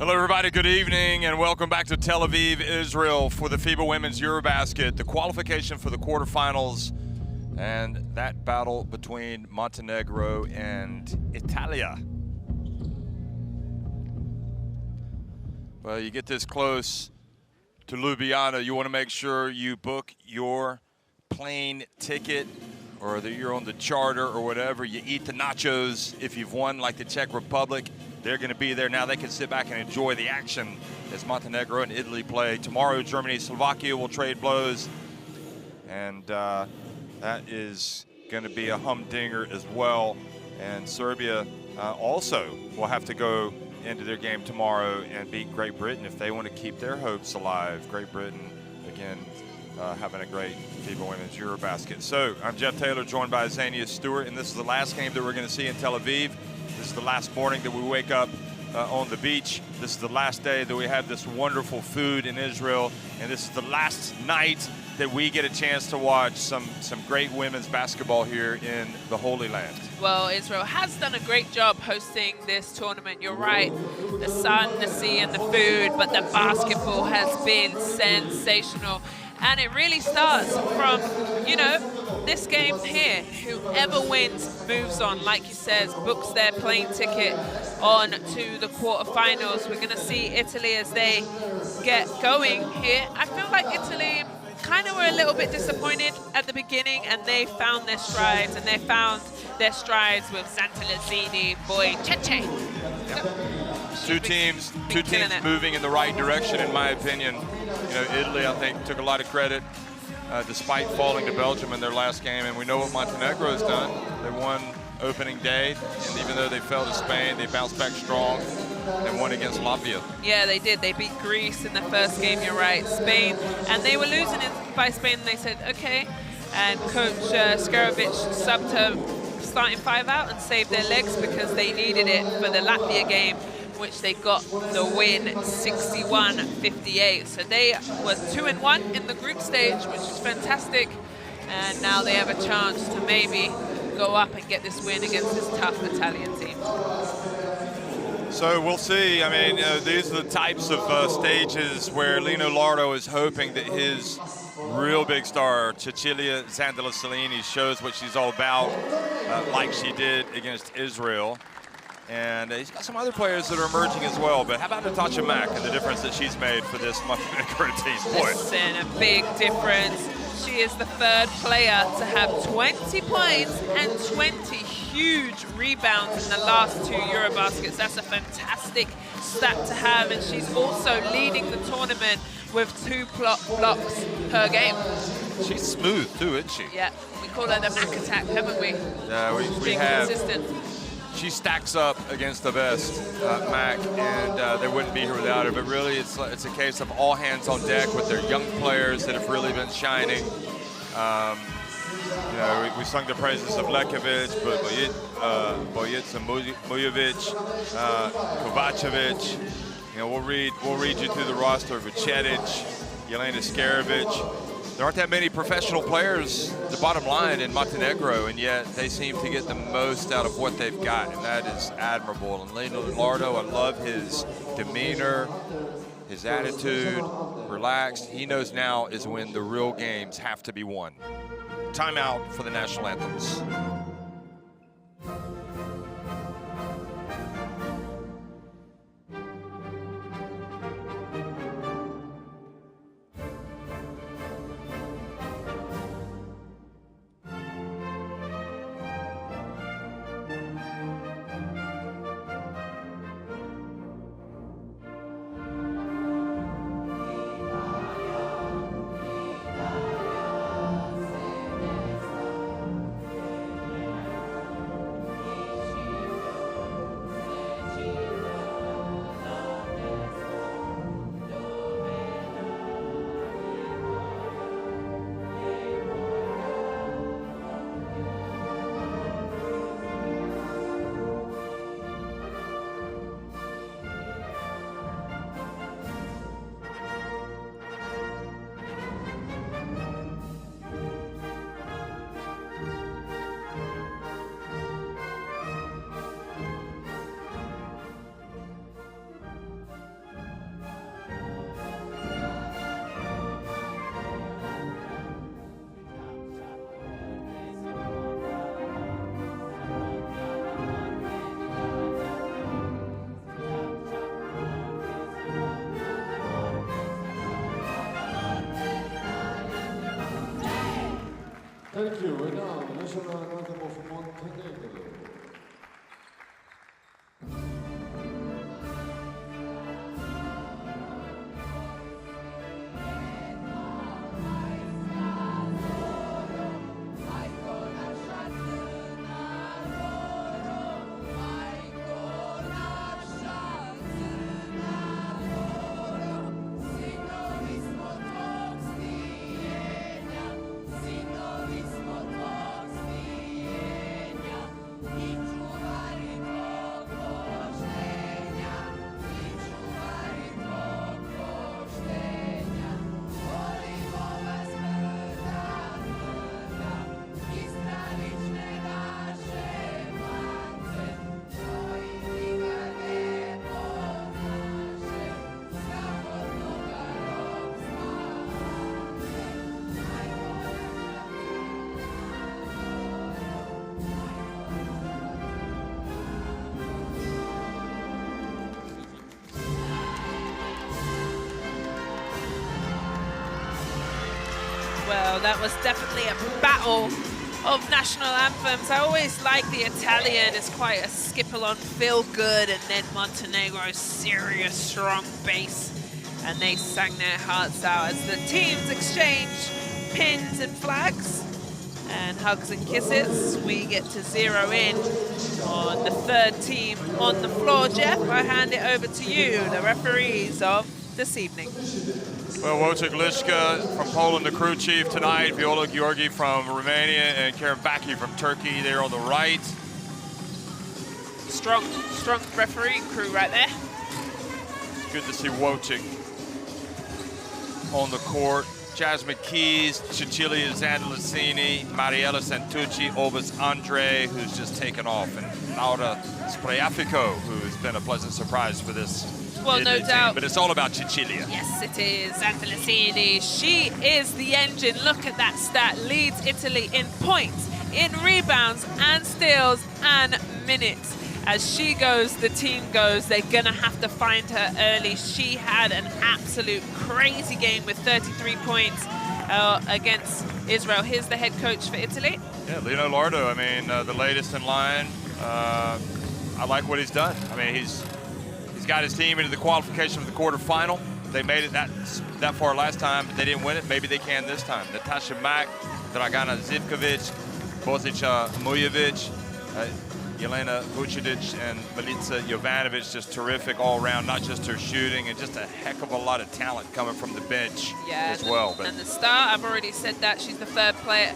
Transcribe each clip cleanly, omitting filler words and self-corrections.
Hello everybody, good evening and welcome back to Tel Aviv, Israel for the FIBA Women's EuroBasket, the qualification for the quarterfinals and that battle between Montenegro and Italy. Well, you get this close to Ljubljana, you want to make sure you book your plane ticket or that you're on the charter or whatever. You eat the nachos if you've won, like the Czech Republic. They're going to be there. Now they can sit back and enjoy the action as Montenegro and Italy play. Tomorrow, Germany, Slovakia will trade blows. And that is going to be a humdinger as well. And Serbia also will have to go into their game tomorrow and beat Great Britain if they want to keep their hopes alive. Great Britain, again, having a great FIBA Women's EuroBasket. So I'm Jeff Taylor, joined by Zania Stewart, and this is the last game that we're going to see in Tel Aviv. This is the last morning that we wake up on the beach. This is the last day that we have this wonderful food in Israel, and this is the last night that we get a chance to watch some great women's basketball here in the Holy Land. Well, Israel has done a great job hosting this tournament. You're right, the sun, the sea, and the food, but the basketball has been sensational. And it really starts from, you know, this game here. Whoever wins moves on. Like you said, books their plane ticket on to the quarterfinals. We're going to see Italy as they get going here. I feel like Italy kind of were a little bit disappointed at the beginning, and they found their strides, and they found their strides with Santalazzini, Boy, Cheche. Two teams moving in the right direction, in my opinion. You know, Italy, I think, took a lot of credit despite falling to Belgium in their last game, and we know what Montenegro has done. They won opening day, and even though they fell to Spain, they bounced back strong and won against Latvia. Yeah, they did. They beat Greece in the first game, you're right, Spain, and they were losing by Spain, and they said, okay, and Coach Skerovic subbed her starting five out and saved their legs because they needed it for the Latvia game, which they got the win 61-58. So they were 2-1 in the group stage, which is fantastic. And now they have a chance to maybe go up and get this win against this tough Italian team. So we'll see. I mean, these are the types of stages where Lino Lardo is hoping that his real big star, Cecilia Santalazzini, shows what she's all about, like she did against Israel. And he's got some other players that are emerging as well. But how about Natasha Mack and the difference that she's made for this Montenegro team? Boy. Listen, a big difference. She is the third player to have 20 points and 20 huge rebounds in the last two EuroBaskets. That's a fantastic stat to have. And she's also leading the tournament with 2 blocks per game. She's smooth too, isn't she? Yeah, we call her the Mack attack, haven't we? Yeah, we being have. Consistent. She stacks up against the best, Mac, and they wouldn't be here without her. But really, it's a case of all hands on deck with their young players that have really been shining. You know, we sung the praises of Lekovic, but Bojica Mujovic, Kovacevic. You know, we'll read you through the roster: Vucetić, Jelena Skerovic. There aren't that many professional players, the bottom line, in Montenegro, and yet they seem to get the most out of what they've got, and that is admirable. And Lino Lardo, I love his demeanor, his attitude, relaxed. He knows now is when the real games have to be won. Timeout for the national anthems. Thank you. And now, the national anthem of Montenegro. Well, that was definitely a battle of national anthems. I always like the Italian. It's quite a skip-along, feel-good, and then Montenegro's serious, strong bass. And they sang their hearts out as the teams exchanged pins and flags and hugs and kisses. We get to zero in on the third team on the floor. Jeff, I hand it over to you, the referees of this evening. Well, Wojciech Liszka from Poland, the crew chief tonight. Viola Georgi from Romania and Karen Baki from Turkey there on the right. Strong refereeing crew right there. It's good to see Wojciech on the court. Jasmine Keys, Cecilia Zandalicini, Mariella Santucci, Obas Andre, who's just taken off, and Laura Spreafico, who has been a pleasant surprise for this. Well, no doubt. But it's all about Cecilia. Yes, it is. Zandalicini, she is the engine. Look at that stat. Leads Italy in points, in rebounds, and steals, and minutes. As she goes, the team goes. They're going to have to find her early. She had an absolute crazy game with 33 points against Israel. Here's the head coach for Italy. Yeah, Lino Lardo, I mean, the latest in line. I like what he's done. I mean, he's got his team into the qualification for the quarterfinal. They made it that far last time, but they didn't win it. Maybe they can this time. Natasha Mak, Dragana Zivkovic, Bosica Mujovic, Jelena Vucinic, and Milica Jovanovic, just terrific all around, not just her shooting, and just a heck of a lot of talent coming from the bench as well. And the star, I've already said that, she's the third player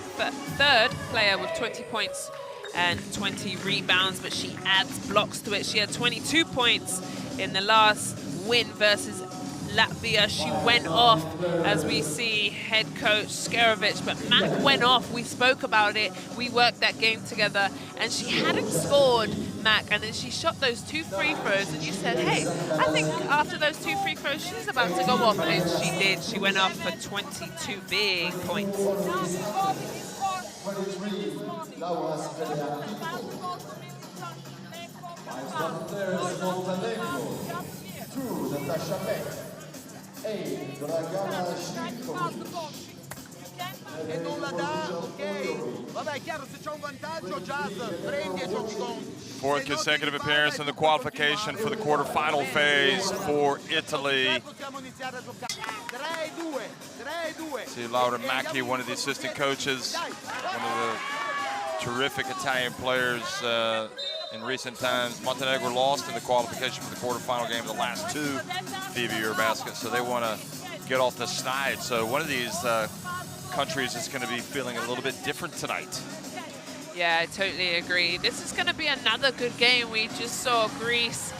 with 20 points and 20 rebounds, but she adds blocks to it. She had 22 points in the last win versus Latvia. She went off, as we see head coach Skerovic, but Mac went off. We spoke about it. We worked that game together, and she hadn't scored, Mac, and then she shot those 2 free throws, and you said, hey, I think after those 2 free throws, she's about to go off, and she did. She went off for 22 big points. Natasha Beck. Dragana E non la dà, ok? Vabbè, è chiaro, se c'è un vantaggio, Jazz, prendi e giochi con. Fourth consecutive appearance in the qualification for the quarterfinal phase for Italy. See Laura Macchi, one of the assistant coaches, one of the terrific Italian players in recent times. Montenegro lost in the qualification for the quarterfinal game of the last 2 FIBA EuroBasket, so they want to get off the snide. So one of these countries is going to be feeling a little bit different tonight. Yeah, I totally agree. This is going to be another good game. We just saw Greece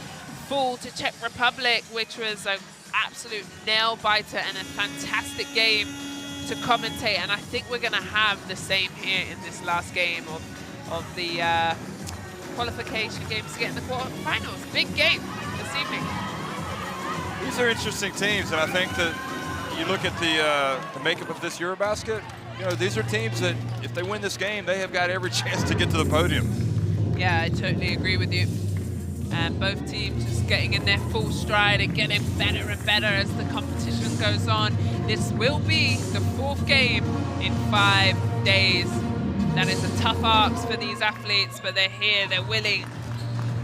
fall to Czech Republic, which was an absolute nail-biter and a fantastic game to commentate. And I think we're going to have the same here in this last game of the qualification games to get in the quarterfinals. Big game this evening. These are interesting teams, and I think that you look at the makeup of this EuroBasket, you know, these are teams that if they win this game, they have got every chance to get to the podium. Yeah, I totally agree with you. And both teams just getting in their full stride and getting better and better as the competition goes on. This will be the 4th game in 5 days. That is a tough ask for these athletes, but they're here, they're willing,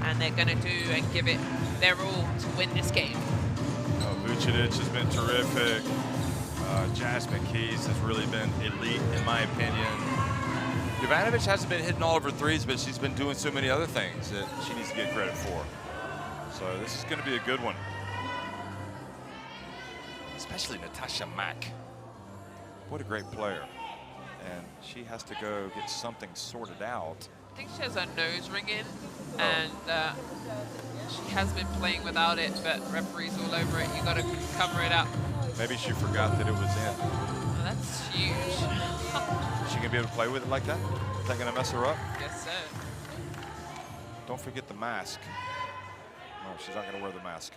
and they're going to do and give it their all to win this game. Vucinic has been terrific. Jasmine Keys has really been elite, in my opinion. Jovanovic hasn't been hitting all of her threes, but she's been doing so many other things that she needs to get credit for. So this is going to be a good one. Especially Natasha Mack. What a great player. And she has to go get something sorted out. I think she has her nose ring in, and she has been playing without it, but referees all over it. You got to cover it up. Maybe she forgot that it was in. Oh, that's huge. Is she gonna be able to play with it like that? Is that gonna mess her up? Guess so. Don't forget the mask. No, she's not gonna wear the mask.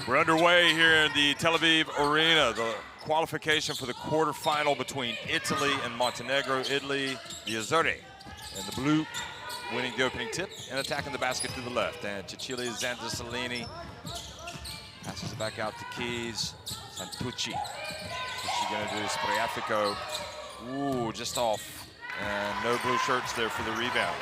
We're underway here in the Tel Aviv Arena. The qualification for the quarterfinal between Italy and Montenegro. Italy, the Azzurri, and the blue, winning the opening tip and attacking the basket to the left. And Cecilia Zandasalini passes it back out to Keys. Santucci. What's she gonna do? Spriafico. Ooh, just off. And no blue shirts there for the rebound.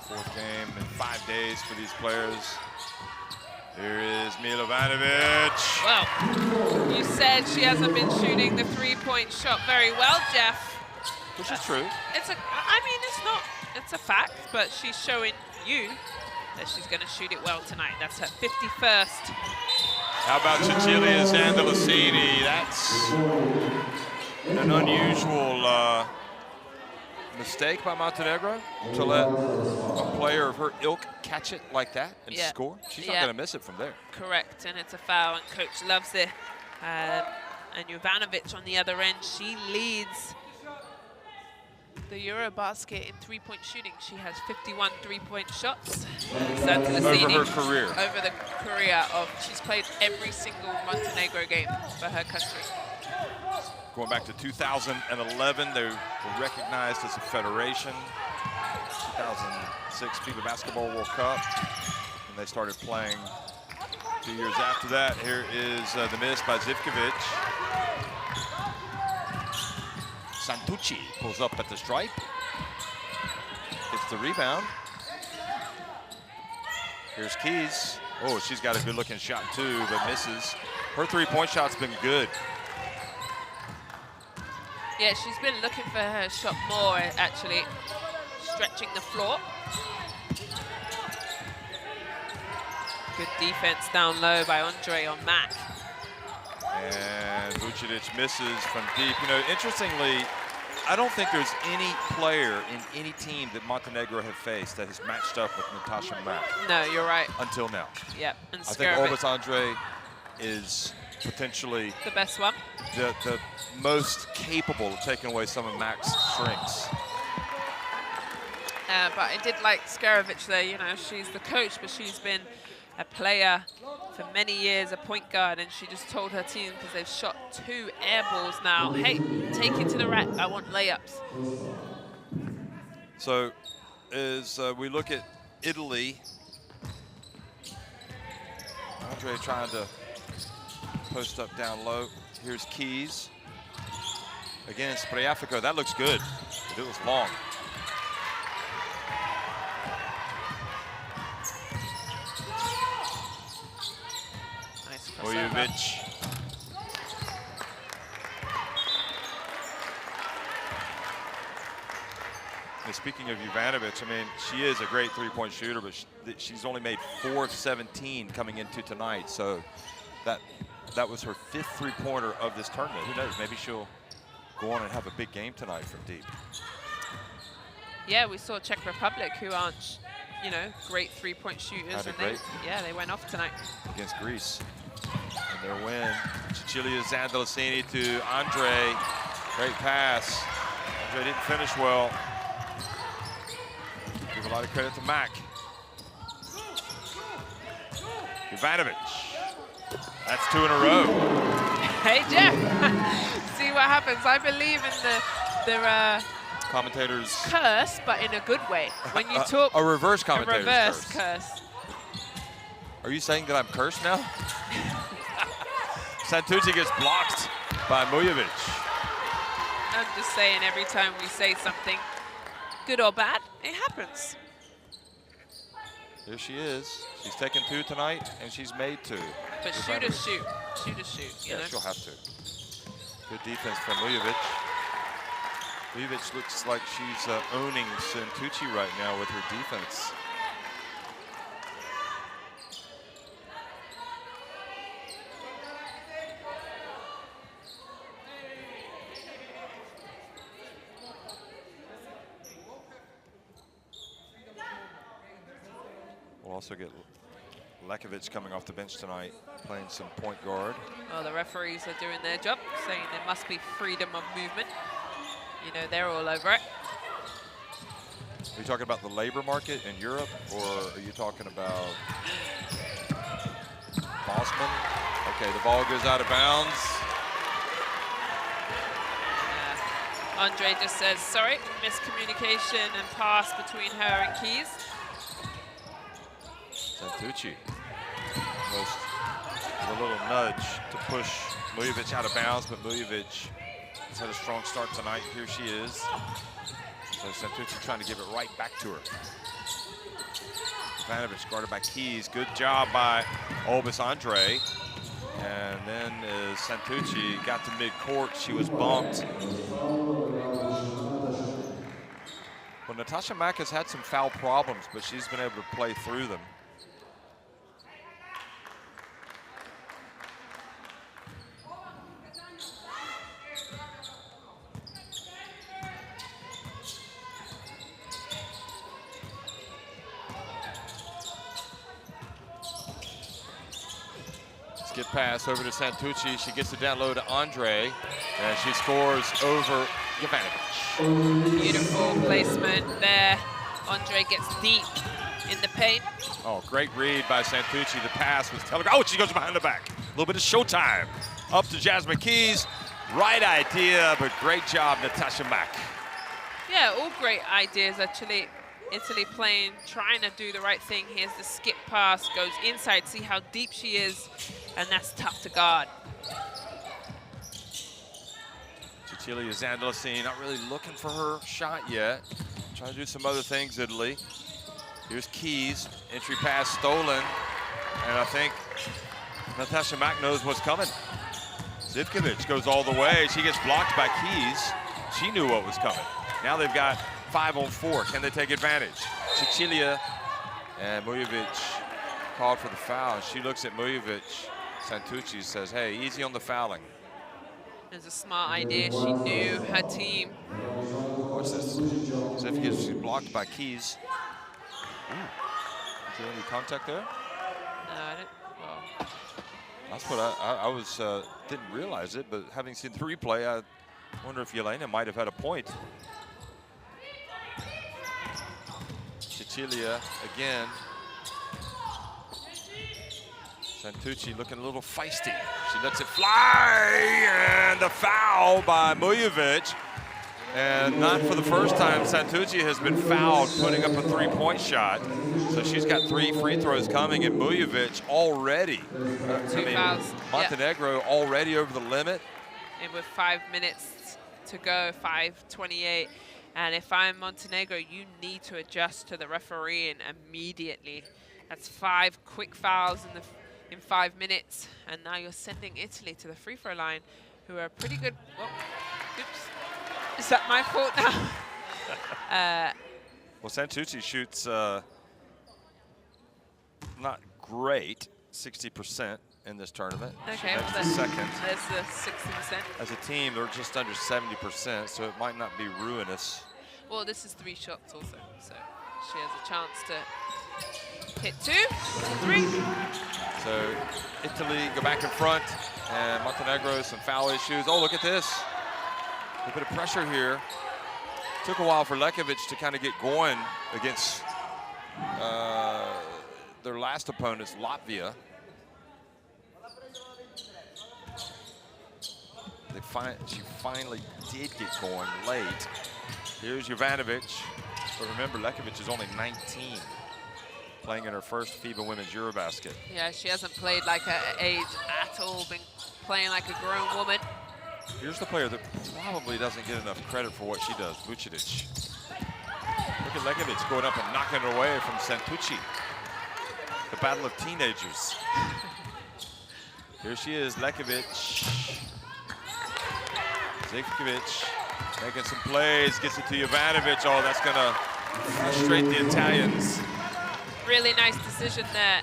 Fourth game in 5 days for these players. Here is Milovanovic. Well, you said she hasn't been shooting the three-point shot very well, Jeff. Which is true. I mean, it's a fact, but she's showing you that she's going to shoot it well tonight. That's her 51st. How about Cecilia Zandalasini? That's an unusual mistake by Montenegro to let a player of her ilk catch it like that and score. She's not going to miss it from there. Correct, and it's a foul, and coach loves it. And Jovanovic on the other end, she leads the EuroBasket in three-point shooting. She has 51 three-point shots. Over her career. Over the career of, she's played every single Montenegro game for her country. Going back to 2011, they were recognized as a federation. 2006 FIBA Basketball World Cup, and they started playing 2 years after that. Here is the miss by Zivkovic. Santucci pulls up at the stripe. Gets the rebound. Here's Keys. Oh, she's got a good-looking shot too, but misses. Her three-point shot's been good. Yeah, she's been looking for her shot more, actually. Stretching the floor. Good defense down low by Andre on Mack. And Vucinic misses from deep. You know, interestingly, I don't think there's any player in any team that Montenegro have faced that has matched up with Natasha Mack. No, you're right. Until now. Yep, and I think Olvis Andre is potentially the best one. The most capable of taking away some of Mack's strengths. But I did like Skarovic there. You know, she's the coach, but she's been a player for many years, a point guard, and she just told her team, because they've shot 2 air balls now, hey, take it to the rack, I want layups. So as we look at Italy, Andre trying to post up down low. Here's Keys. Again, Spriafico, that looks good, but it was long. Bojovic. And speaking of Jovanovic, I mean, she is a great three-point shooter, but she's only made 4 of 17 coming into tonight. So that was her 5th three-pointer of this tournament. Who knows? Maybe she'll go on and have a big game tonight from deep. Yeah, we saw Czech Republic, who aren't, you know, great three-point shooters, and they went off ttonight against Greece. And their win. Cecilia Zandalasini to Andre. Great pass. Andre didn't finish well. Give a lot of credit to Mack. Jovanovic. That's 2 in a row. Hey, Jeff. See what what happens. I believe in the commentators curse, but in a good way. When you talk a reverse commentator's a reverse curse. Are you saying that I'm cursed now? Santucci gets blocked by Mujovic. I'm just saying, every time we say something, good or bad, it happens. Here she is. She's taken 2 tonight, and she's made 2. But shooters shoot. Shooters shoot, you know? She'll have to. Good defense from Mujovic. Mujovic looks like she's owning Santucci right now with her defense. We'll also get Lekovic coming off the bench tonight, playing some point guard. Well, the referees are doing their job, saying there must be freedom of movement. You know, they're all over it. Are you talking about the labor market in Europe, or are you talking about Bosman? Okay, the ball goes out of bounds. Andre just says, sorry, miscommunication and pass between her and Keys. Santucci almost with a little nudge to push Mujovic out of bounds, but Mujovic has had a strong start tonight. Here she is. So Santucci trying to give it right back to her. Ivanovic guarded by Keys. Good job by Olbis Andre. And then as Santucci got to midcourt, she was bumped. Well, Natasha Mack has had some foul problems, but she's been able to play through them. Get pass over to Santucci. She gets it down low to Andre, and she scores over Ivanovic. Beautiful placement there. Andre gets deep in the paint. Oh, great read by Santucci. The pass was telegraphed. Oh, she goes behind the back. A little bit of showtime. Up to Jasmine Keys. Right idea, but great job, Natasha Mack. Yeah, all great ideas, actually. Italy playing, trying to do the right thing. Here's the skip pass, goes inside, see how deep she is, and that's tough to guard. Cecilia Zandolosini not really looking for her shot yet. Trying to do some other things, Italy. Here's Keys, entry pass stolen, and I think Natasha Mack knows what's coming. Zivkovic goes all the way. She gets blocked by Keys. She knew what was coming. Now they've got 5-on-4. Can they take advantage? Cecilia and Mujovic called for the foul. She looks at Mujovic. Santucci says, hey, easy on the fouling. It was a smart idea. She knew her team. What's this? Zivkovic blocked by Keys. Ooh. Is there any contact there? No, I didn't. Well, that's what I was, didn't realize it, but having seen the replay, I wonder if Yelena might have had a point. Cecilia again. Santucci looking a little feisty. She lets it fly, and the foul by Mujovic. And not for the first time, Santucci has been fouled putting up a three-point shot. So she's got 3 free throws coming, and Mujovic already. Two fouls. Montenegro already over the limit. And with 5 minutes to go, 5:28. And if I'm Montenegro, you need to adjust to the refereeing immediately. That's 5 quick fouls in 5 minutes. And now you're sending Italy to the free throw line, who are pretty good. Whoa. Oops. Is that my fault now? Well, Santucci shoots not great, 60% in this tournament. Okay, well, that's the second. There's the 60%. As a team, they're just under 70%, so it might not be ruinous. Well, this is 3 shots also, so she has a chance to hit 2, 3. So Italy go back in front, and Montenegro some foul issues. Oh, look at this. A bit of pressure here. Took a while for Lekovic to kind of get going against their last opponents, Latvia. she finally did get going late. Here's Jovanovic. But remember, Lekovic is only 19, playing in her first FIBA Women's EuroBasket. Yeah, she hasn't played like her age at all, been playing like a grown woman. Here's the player that probably doesn't get enough credit for what she does, Vucinic. Look at Lekovic going up and knocking it away from Santucci. The battle of teenagers. Here she is, Lekovic. Zivkovic making some plays, gets it to Jovanovic. Oh, that's gonna frustrate the Italians. Really nice decision there.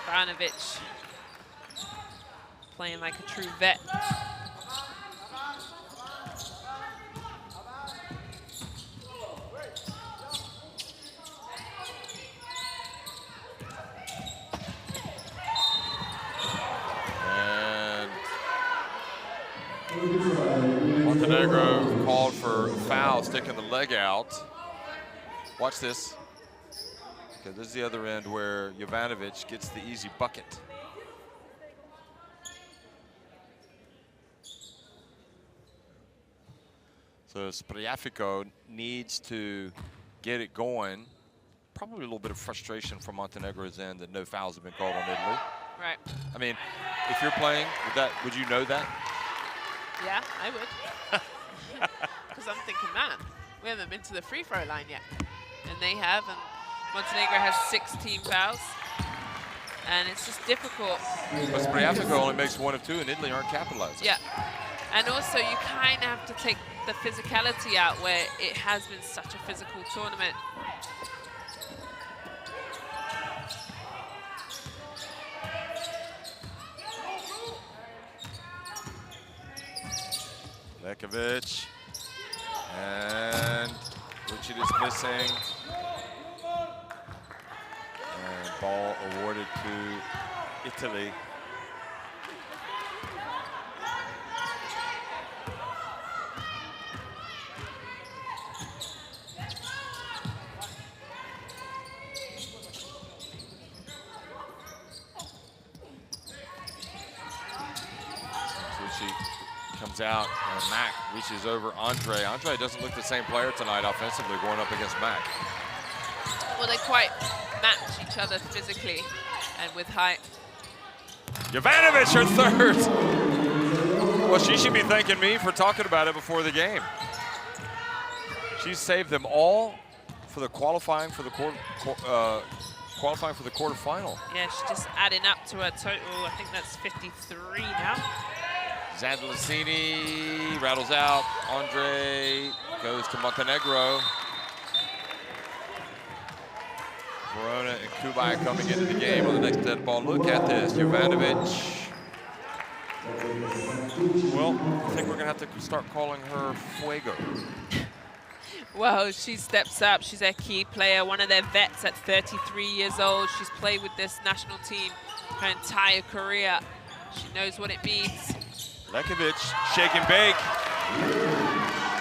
Jovanovic playing like a true vet. Montenegro called for a foul, sticking the leg out. Watch this. Okay, this is the other end where Jovanovic gets the easy bucket. So Spriafico needs to get it going. Probably a little bit of frustration from Montenegro's end that no fouls have been called on Italy. Right. I mean, if you're playing, would you know that? Yeah, I would. Because I'm thinking, man, we haven't been to the free throw line yet. And they have, and Montenegro has 16 fouls. And it's just difficult. But Spriafico only makes 1 of 2, and Italy aren't capitalizing. Yeah. And also, you kind of have to take the physicality out where it has been such a physical tournament. Lekovic, and Vucinic is missing. And ball awarded to Italy. Comes out, and Mack reaches over Andre. Andre doesn't look the same player tonight offensively going up against Mack. Well, they quite match each other physically and with height. Jovanovic, her third. Well, she should be thanking me for talking about it before the game. She saved them all for the qualifying for the quarterfinal. Yeah, she's just adding up to her total. I think that's 53 now. Zandalicini rattles out. Andre goes to Montenegro. Verona and Kubai coming into the game on the next dead ball. Look at this, Jovanovic. Well, I think we're gonna have to start calling her Fuego. Well, she steps up. She's a key player, one of their vets at 33 years old. She's played with this national team her entire career. She knows what it means. Lekovic, shake and bake.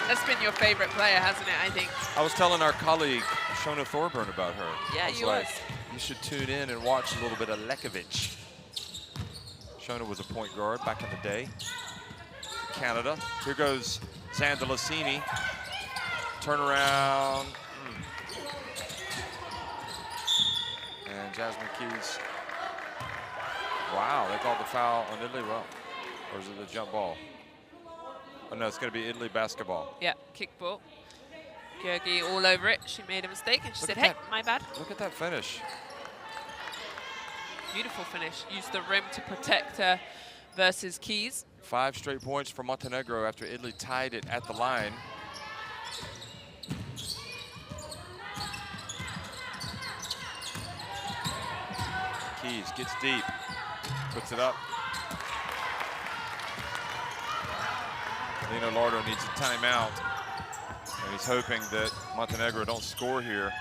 That's been your favorite player, hasn't it, I think? I was telling our colleague, Shona Thorburn, about her. Yeah, you was. You should tune in and watch a little bit of Lekovic. Shona was a point guard back in the day. Canada. Here goes Zandalicini. Turnaround. And Jasmine Keys. Wow, they called the foul on Italy. Well, or is it the jump ball? Oh no, it's going to be Italy basketball. Yeah, kickball. Georgi all over it. She made a mistake and she said, hey, my bad. Look at that finish. Beautiful finish. Used the rim to protect her versus Keys. 5 straight points for Montenegro after Italy tied it at the line. Keys gets deep, puts it up. Lino Lardo needs a timeout, and he's hoping that Montenegro don't score here.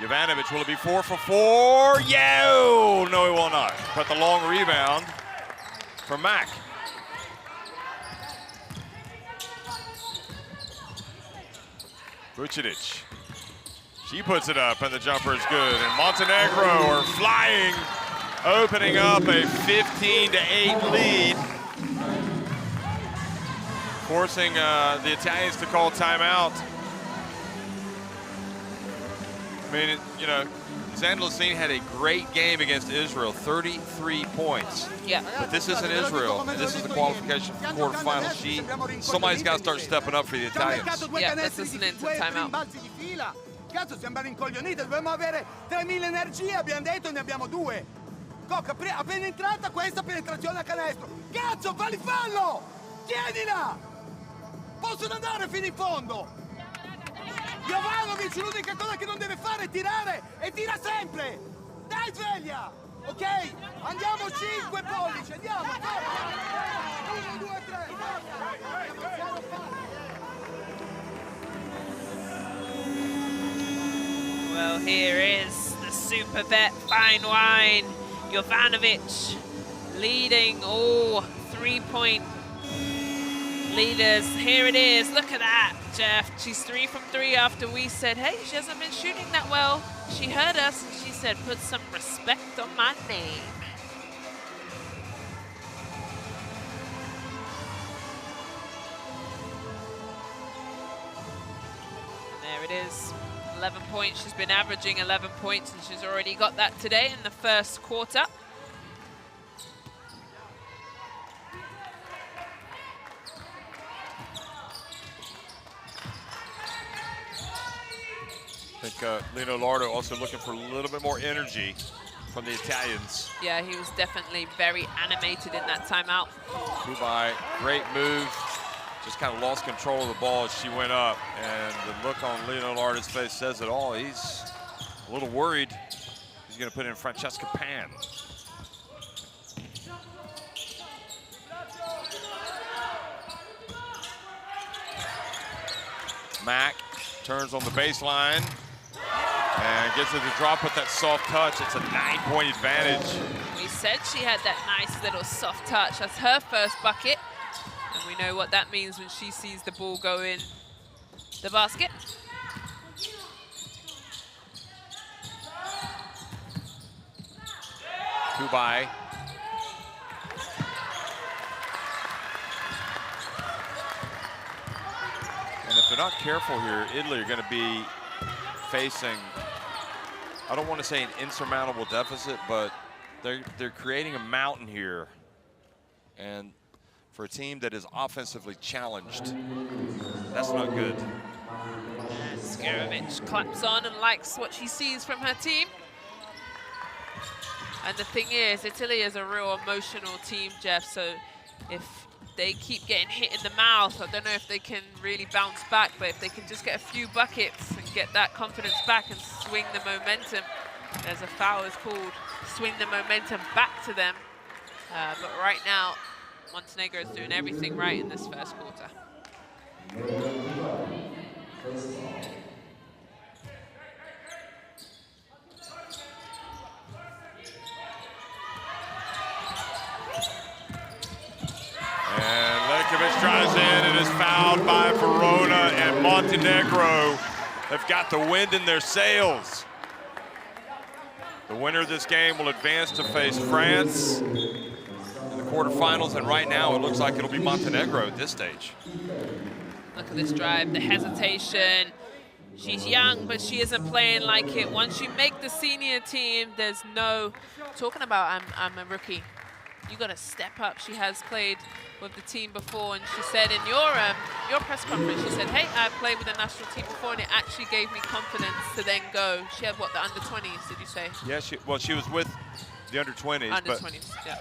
Jovanovic, will it be 4 for 4? Yo! No, he will not. But the long rebound from Mack. Vucinic. She puts it up, and the jumper is good. And Montenegro are flying opening up a 15-8 lead, forcing the Italians to call timeout. I mean, you know, Zandlesine had a great game against Israel, 33 points. Yeah. But this isn't Israel. This is the qualification for quarterfinals. Somebody's got to start stepping up for the Italians. Yeah, let's listen into timeout. Cazzo, siamo rincoglioniti, dobbiamo avere 3000 energie, abbiamo detto, ne abbiamo 2. Cocca, appena entrata questa penetrazione a canestro. Cazzo, falli fallo! Tienila! Possono andare fino in fondo! Jovanovic l'unica cosa che non deve fare è tirare e tira sempre! Dai, sveglia! Ok? Andiamo 5 pollici, andiamo! 1, 2, 3! Well, here is the super vet fine wine. Jovanovic leading all 3-point leaders. Here it is. Look at that, Jeff. She's 3 from 3 after we said, hey, she hasn't been shooting that well. She heard us and she said, put some respect on my name. And there it is. 11 points. She's been averaging 11 points and she's already got that today in the first quarter. I think Lino Lardo also looking for a little bit more energy from the Italians. Yeah, he was definitely very animated in that timeout. Kubai, great move. Just kind of lost control of the ball as she went up. And the look on Lino Lardo's face says it all. He's a little worried. He's going to put in Francesca Pan. Mack turns on the baseline and gets it to drop with that soft touch. It's a 9-point advantage. We said she had that nice little soft touch. That's her first bucket. And we know what that means when she sees the ball go in the basket. Kubai. And if they're not careful here, Italy are going to be facing, I don't want to say an insurmountable deficit, but they're creating a mountain here. And for a team that is offensively challenged, that's not good. And Skerovic claps on and likes what she sees from her team. And the thing is, Italy is a real emotional team, Jeff, so if they keep getting hit in the mouth, I don't know if they can really bounce back, but if they can just get a few buckets and get that confidence back and swing the momentum, there's a foul is called, swing the momentum back to them. But right now, Montenegro is doing everything right in this first quarter. And Lekovic drives in and is fouled by Verona, and Montenegro have got the wind in their sails. The winner of this game will advance to face France in the quarterfinals, and right now it looks like it'll be Montenegro at this stage. Look at this drive, the hesitation. She's young, but she isn't playing like it. Once you make the senior team, there's no talking about I'm a rookie. You got to step up. She has played with the team before, and she said in your press conference, she said, hey, I played with the national team before, and it actually gave me confidence to then go. She had, what, the under-20s, did you say? Yeah, she was with the under-20s. Under-20s, yeah.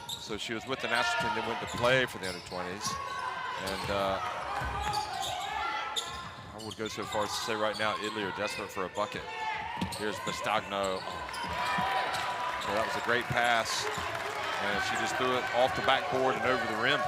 So she was with the national team, then went to play for the under-20s. And I would go so far as to say right now, Italy are desperate for a bucket. Here's Bastagno. So that was a great pass. And she just threw it off the backboard and over the rim.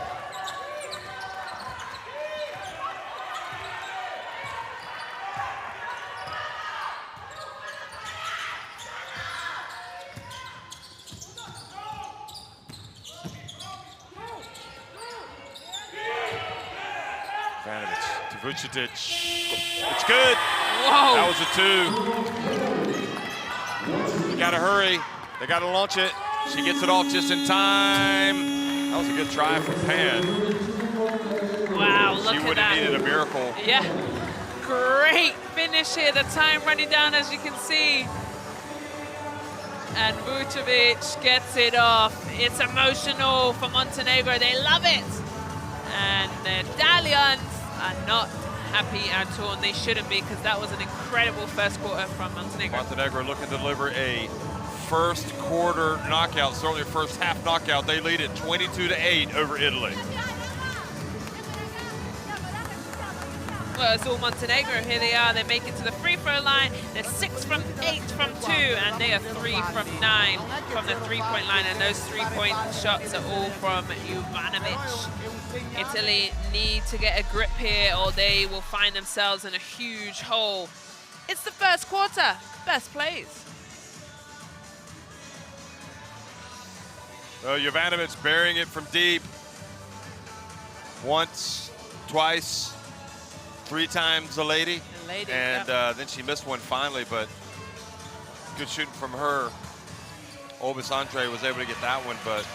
Ivanovic to Vucetic. It's good. Whoa. That was a 2. You gotta hurry. They got to launch it. She gets it off just in time. That was a good try from Pan. Wow, look at that. She would have needed a miracle. Yeah, great finish here. The time running down, as you can see. And Vucevic gets it off. It's emotional for Montenegro. They love it. And the Italians are not happy at all, and they shouldn't be, because that was an incredible first quarter from Montenegro. Montenegro looking to deliver a first quarter knockout, certainly a first half knockout. They lead it 22-8 over Italy. Well, it's all Montenegro. Here they are. They make it to the free throw line. They're 6 from 8 from 2, and they are 3 from 9 from the three-point line. And those three-point shots are all from Ivanovic. Italy need to get a grip here, or they will find themselves in a huge hole. It's the first quarter. Best plays. So Ivanovic burying it from deep. Once, twice, 3 times a lady. And yep. Then she missed one finally, but good shooting from her. Obis Andre was able to get that one, but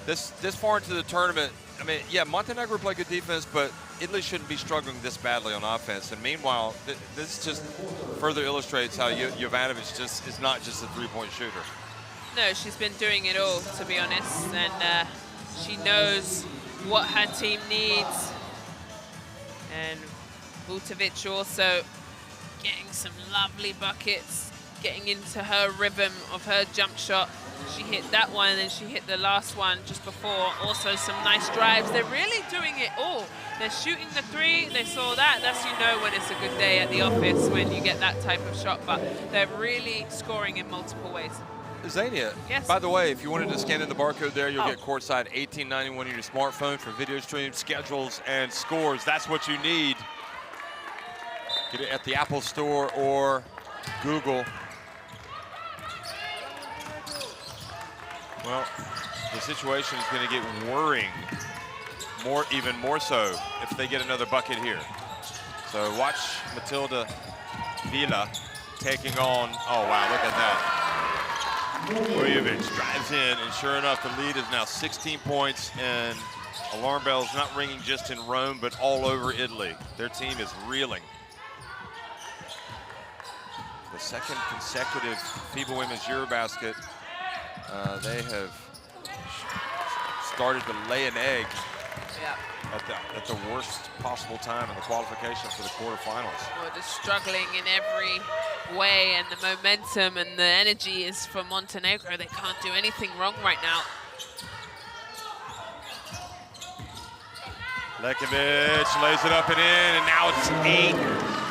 this far into the tournament, I mean, yeah, Montenegro played good defense, but Italy shouldn't be struggling this badly on offense. And meanwhile, this just further illustrates how Ivanovic just is not just a three-point shooter. No, she's been doing it all, to be honest, and she knows what her team needs. And Vucevic also getting some lovely buckets, getting into her rhythm of her jump shot. She hit that one, and she hit the last one just before. Also some nice drives. They're really doing it all. They're shooting the three. They saw that. That's, you know, when it's a good day at the office, when you get that type of shot. But they're really scoring in multiple ways. Zania, yes. By the way, if you wanted to scan in the barcode there, you'll get courtside 1891 on your smartphone for video streams, schedules, and scores. That's what you need. Get it at the Apple Store or Google. Well, the situation is going to get worrying, even more so if they get another bucket here. So watch Matilda Vila taking on, oh wow, look at that. Vujovic drives in, and sure enough, the lead is now 16 points, and alarm bells not ringing just in Rome, but all over Italy. Their team is reeling. The second consecutive FIBA Women's EuroBasket. They have started to lay an egg at the worst possible time in the qualification for the quarterfinals. Well, just struggling in every way, and the momentum and the energy is for Montenegro. They can't do anything wrong right now. Lekovic lays it up and in, and now it's an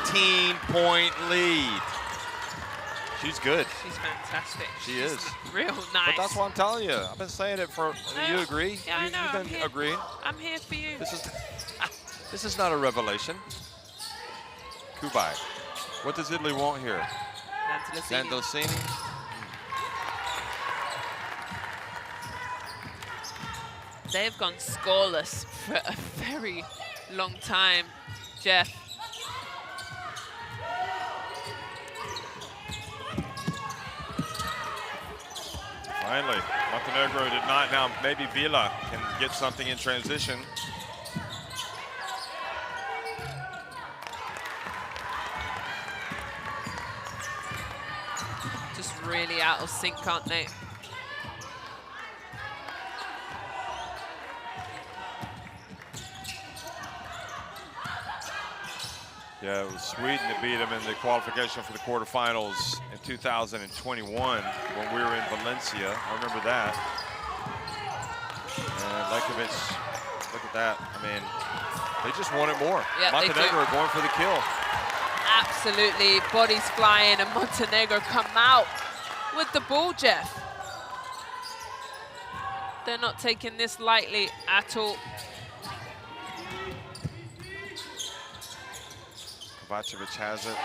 18-point lead. She's good. She's fantastic. She is. Real nice. But that's what I'm telling you. I've been saying it for, you agree? Yeah, I know. You've been agreeing? I'm here for you. This is not a revelation. Kubai. What does Italy want here? Sandosini. They've gone scoreless for a very long time, Jeff. Finally, Montenegro did not. Now maybe Vila can get something in transition. Just really out of sync, aren't they? Yeah, it was Sweden that beat them in the qualification for the quarterfinals in 2021 when we were in Valencia. I remember that. And Lekovic, look at that. I mean, they just wanted more. Yeah, Montenegro going for the kill. Absolutely, bodies flying, and Montenegro come out with the ball, Jeff. They're not taking this lightly at all. Kovacevic has it.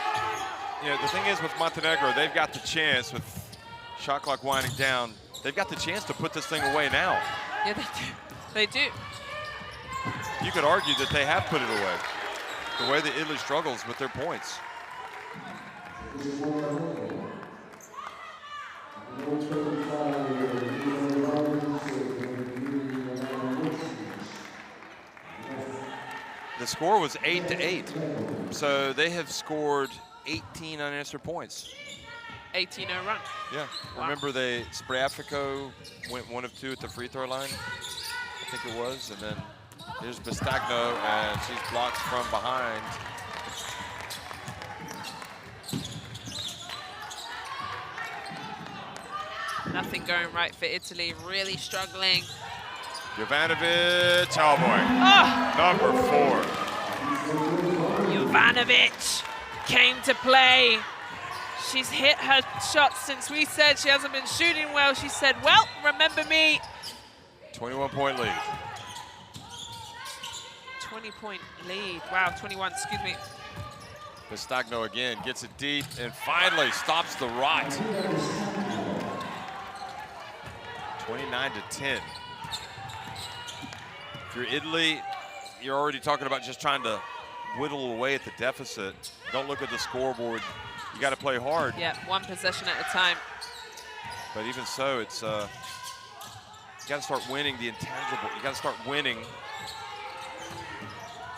You know, the thing is with Montenegro, they've got the chance with shot clock winding down. They've got the chance to put this thing away now. Yeah, they do. They do. You could argue that they have put it away. The way that Italy struggles with their points. The score was 8-8. So they have scored 18 unanswered points. 18-0 run. Yeah. Wow. Remember they Spreafico went 1 of 2 at the free throw line, I think it was, and then here's Bastagno, and she's blocked from behind. Nothing going right for Italy, really struggling. Jovanovic, oh boy, number 4. Jovanovic came to play. She's hit her shots since we said she hasn't been shooting well. She said, well, remember me. 21-point lead. 20-point lead. Wow, 21, excuse me. Bastagno again gets it deep and finally stops the rot. 29-10. If you're Italy, you're already talking about just trying to whittle away at the deficit. Don't look at the scoreboard. You got to play hard. Yeah, 1 possession at a time. But even so, it's you got to start winning the intangible. You got to start winning.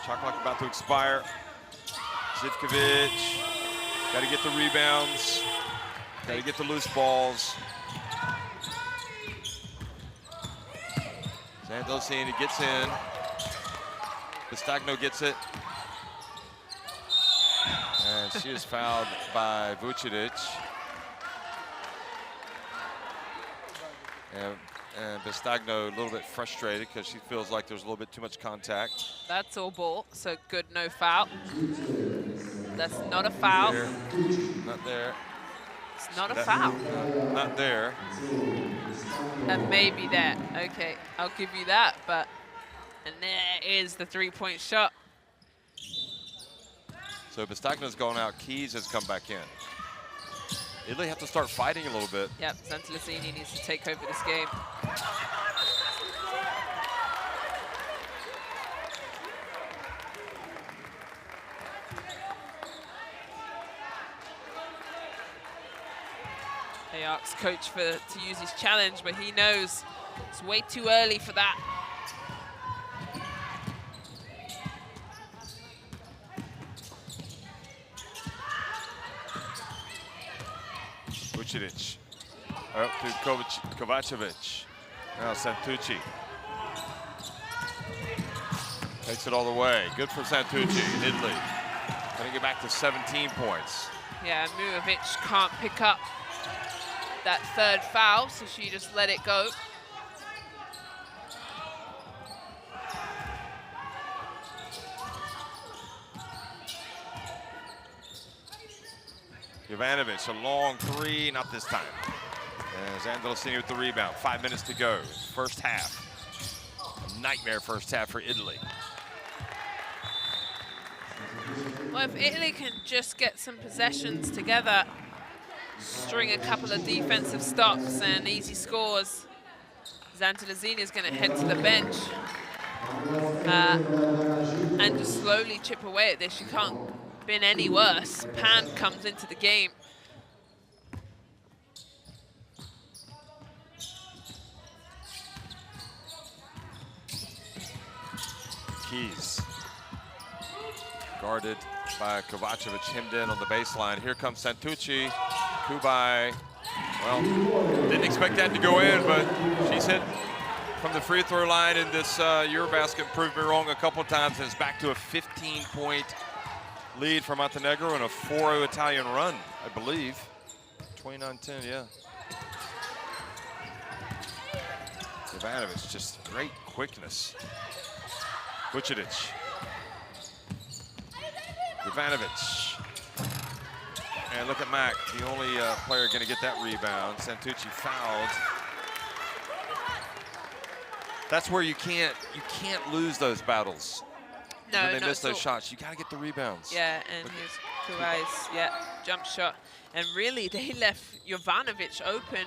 Shot clock about to expire. Zivkovic, got to get the rebounds. Got to get the loose balls. Santosini gets in. Bastagno gets it. And she is fouled by Vucinic. And Bastagno a little bit frustrated because she feels like there's a little bit too much contact. That's all ball, so good, no foul. That's not a foul. There. Not there. It's not a foul. Not there. And maybe there. Okay, I'll give you that, but and there is the 3-point shot. So Bastagno's gone out. Keys has come back in. Italy have to start fighting a little bit. Yep, Santosini needs to take over this game. They asked coach to use his challenge, but he knows it's way too early for that. Vucinic. Up to Kovacevic. Now Santucci. Takes it all the way. Good for Santucci, Italy. Gonna get back to 17 points. Yeah, Mujovic can't pick up that 3rd foul, so she just let it go. Jovanovic, a long 3, not this time. And Zandolosini with the rebound. 5 minutes to go. First half. A nightmare first half for Italy. Well, if Italy can just get some possessions together, string a couple of defensive stops and easy scores, Zantolosini is going to head to the bench and just slowly chip away at this. She can't been any worse. Pan comes into the game. Keys. Guarded by Kovacevic, hemmed in on the baseline. Here comes Santucci. Kubai. Well, didn't expect that to go in, but she's hit from the free throw line in this EuroBasket. Proved me wrong a couple times, and it's back to a 15-point lead for Montenegro and a 4-0 Italian run, I believe. 29-10, yeah. Jovanovic, just great quickness. Vucinic. Jovanovic. And look at Mack, the only player going to get that rebound. Santucci fouled. That's where you can't lose those battles. No, when they miss those shots, you got to get the rebounds. Yeah, and here's Kuai's jump shot. And really, they left Jovanovic open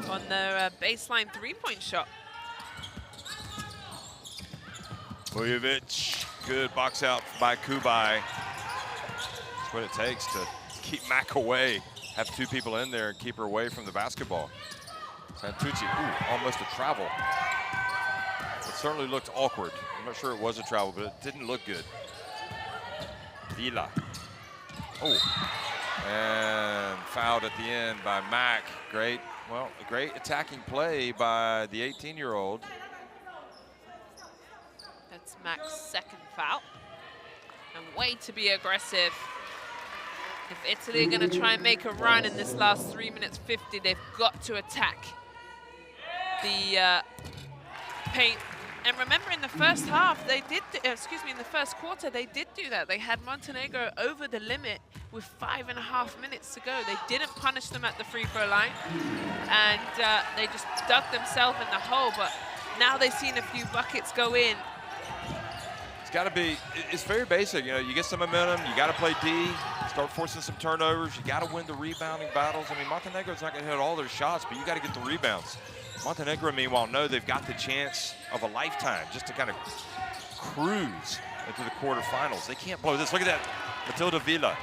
on their baseline 3-point shot. Mujovic, good box out by Kubai. That's what it takes to keep Mack away. have two people in there and keep her away from the basketball. Santucci, ooh, almost a travel. It certainly looked awkward. I'm not sure it was a travel, but it didn't look good. Vila. Oh, and fouled at the end by Mack. Great, well, a great attacking play by the 18-year-old. That's Mack's second foul. And way to be aggressive. If Italy are going to try and make a run in this last 3 minutes 50, they've got to attack the paint. And remember, in the first half, they did, in the first quarter, they did do that. They had Montenegro over the limit with 5.5 minutes to go. They didn't punish them at the free throw line, and they just dug themselves in the hole. But now they've seen a few buckets go in. It's got to be, it's very basic. You know, you get some momentum, you got to play D, start forcing some turnovers, you got to win the rebounding battles. I mean, Montenegro's not going to hit all their shots, but you got to get the rebounds. Montenegro, meanwhile, know they've got the chance of a lifetime just to kind of cruise into the quarterfinals. They can't blow this. Look at that, Matilda Vila.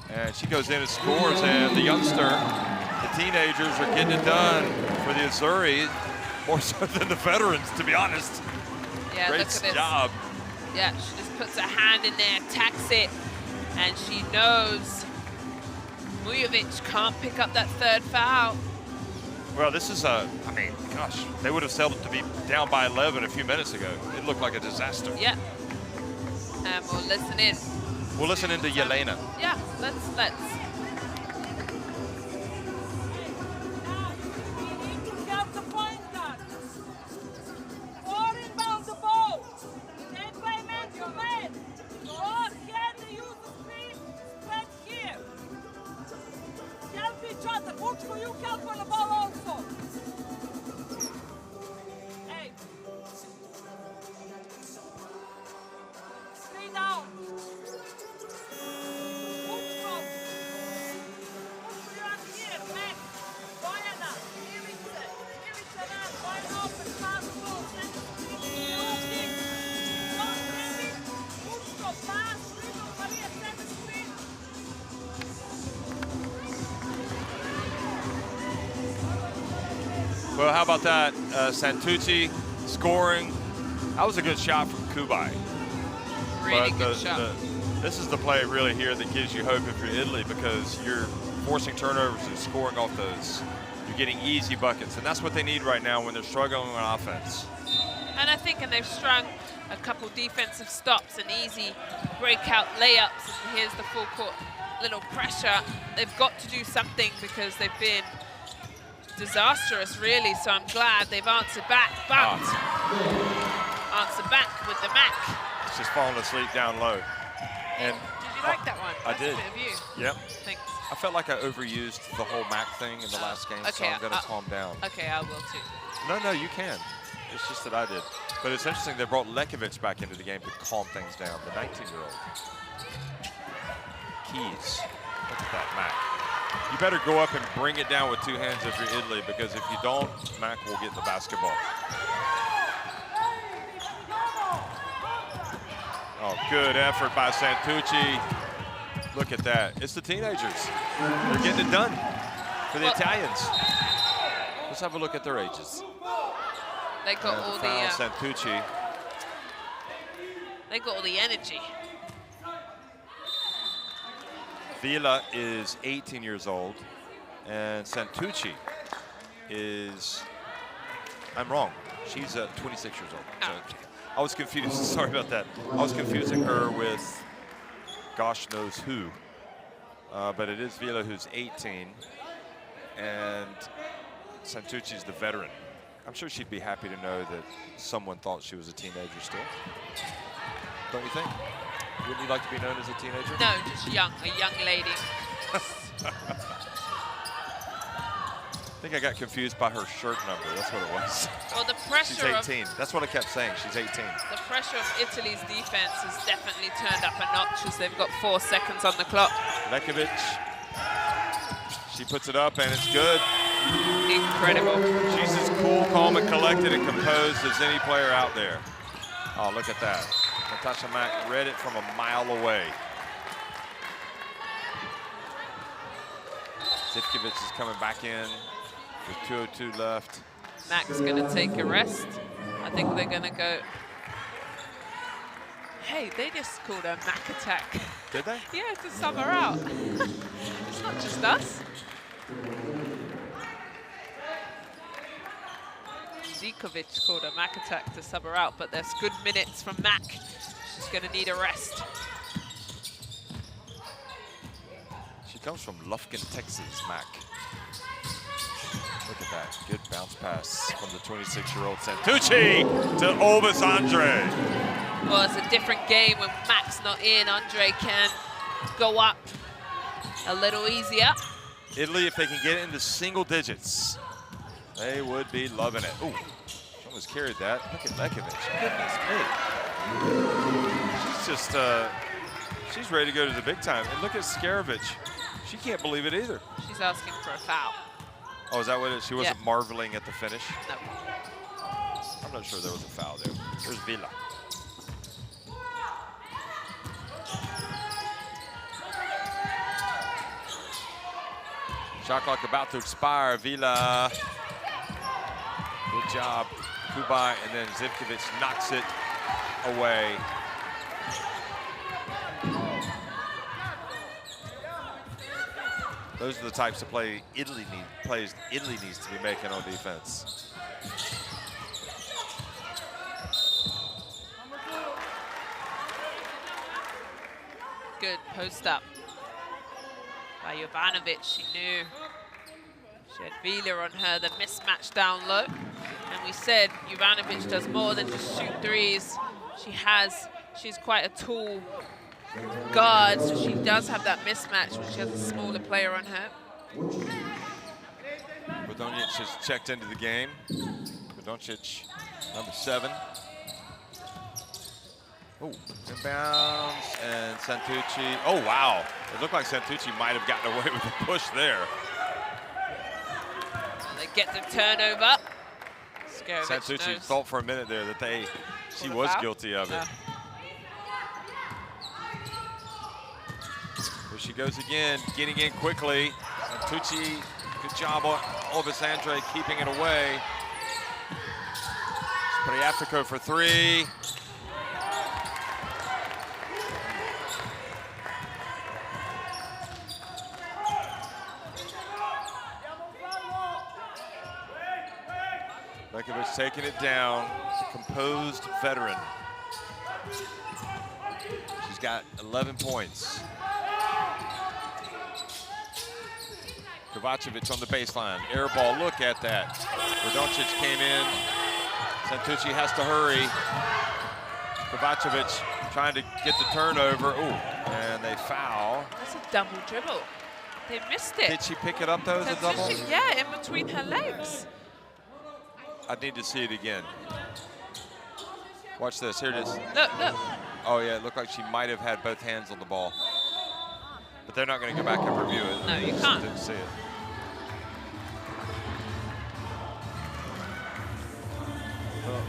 And she goes in and scores, and the youngster, the teenagers are getting it done for the Azzurri, more so than the veterans, to be honest. Yeah, great look at this. job. Yeah, she just puts her hand in there, attacks it, and she knows Mujovic can't pick up that third foul. Well, this is I mean, gosh, they would have settled to be down by 11 a few minutes ago. It looked like a disaster. Yeah. And we'll listen in. We'll listen into Jelena. Yeah, let's. Well, how about that? Santucci scoring. That was a good shot from Kubai. Really good shot. This is the play really here that gives you hope if you're Italy, because you're forcing turnovers and scoring off those. You're getting easy buckets, and that's what they need right now when they're struggling on offense. And I think, they've strung a couple defensive stops and easy breakout layups. And here's the full court little pressure. They've got to do something because they've been disastrous, really. So I'm glad they've answered back, but answer back with the Mac. It's just falling asleep down low. And did you like that one? I That's did. A bit of you. Yep. Thanks. I felt like I overused the whole Mac thing in the last game, so I'm going to calm down. Okay, I will too. No, you can. It's just that I did. But it's interesting, they brought Lekovic back into the game to calm things down, the 19-year-old. Keys. Look at that, Mac. You better go up and bring it down with two hands if you're Italy, because if you don't, Mac will get the basketball. Oh, good effort by Santucci. Look at that. It's the teenagers. They're getting it done for the Italians. Let's have a look at their ages. They got all the Santucci. They got all the energy. Vila is 18 years old, and Santucci is, I'm wrong, she's 26 years old. So I was confused, sorry about that. I was confusing her with gosh knows who, but it is Vila who's 18, and Santucci's the veteran. I'm sure she'd be happy to know that someone thought she was a teenager still. Don't you think? Wouldn't you like to be known as a teenager? No, just young, a young lady. I think I got confused by her shirt number. That's what it was. Well, the pressure She's 18. That's what I kept saying. She's 18. The pressure of Italy's defense has definitely turned up a notch as they've got 4 seconds on the clock. Lekovic. She puts it up, and it's good. Incredible. She's as cool, calm, and collected and composed as any player out there. Oh, look at that. Natasha Mack read it from a mile away. Zivkovic is coming back in with 2:02 left. Mac's gonna take a rest. I think they're gonna go. Hey, they just called a Mac attack. Did they? Yeah, to sub her out. It's not just us. Zivkovic called a Mac attack to sub her out, but there's good minutes from Mac. She's gonna need a rest. She comes from Lufkin, Texas, Mac. Look at that, good bounce pass from the 26-year-old Santucci to Olbis Andre. Well, it's a different game when Mac's not in. Andre can go up a little easier. Italy, if they can get it into single digits, they would be loving it. Ooh, she almost carried that. Look at Lekovic, goodness me. She's just, she's ready to go to the big time. And look at Scarovic. She can't believe it either. She's asking for a foul. Oh, is that what it is? She wasn't marveling at the finish? No. I'm not sure there was a foul there. There's Vila. Shot clock about to expire. Vila. Good job. Kubai, and then Zivkovic knocks it away. Those are the types of plays Italy needs to be making on defense. Good post up by Jovanovic. She knew she had Vila on her, the mismatch down low. And we said Jovanovic does more than just shoot threes. She's quite a tall guard, so she does have that mismatch when she has a smaller player on her. Brodonic has checked into the game. Brodonic, number 7. Oh, inbounds, and Santucci. Oh, wow. It looked like Santucci might have gotten away with a push there. They get the turnover. Santucci thought for a minute there that she was guilty of it. Here she goes again, getting in quickly. Santucci, good job on Olbis Andre keeping it away. Spriatico for 3. Lekovic taking it down. It's a composed veteran. She's got 11 points. Kovacevic on the baseline. Air ball, look at that. Brodonic came in. Santucci has to hurry. Kovacevic trying to get the turnover. Ooh, and they foul. That's a double dribble. They missed it. Did she pick it up though as a double? Yeah, in between her legs. I'd need to see it again. Watch this, here it is. Look, look. Oh yeah, it looked like she might have had both hands on the ball. But they're not gonna go back and review it. No, you can't. Didn't see it.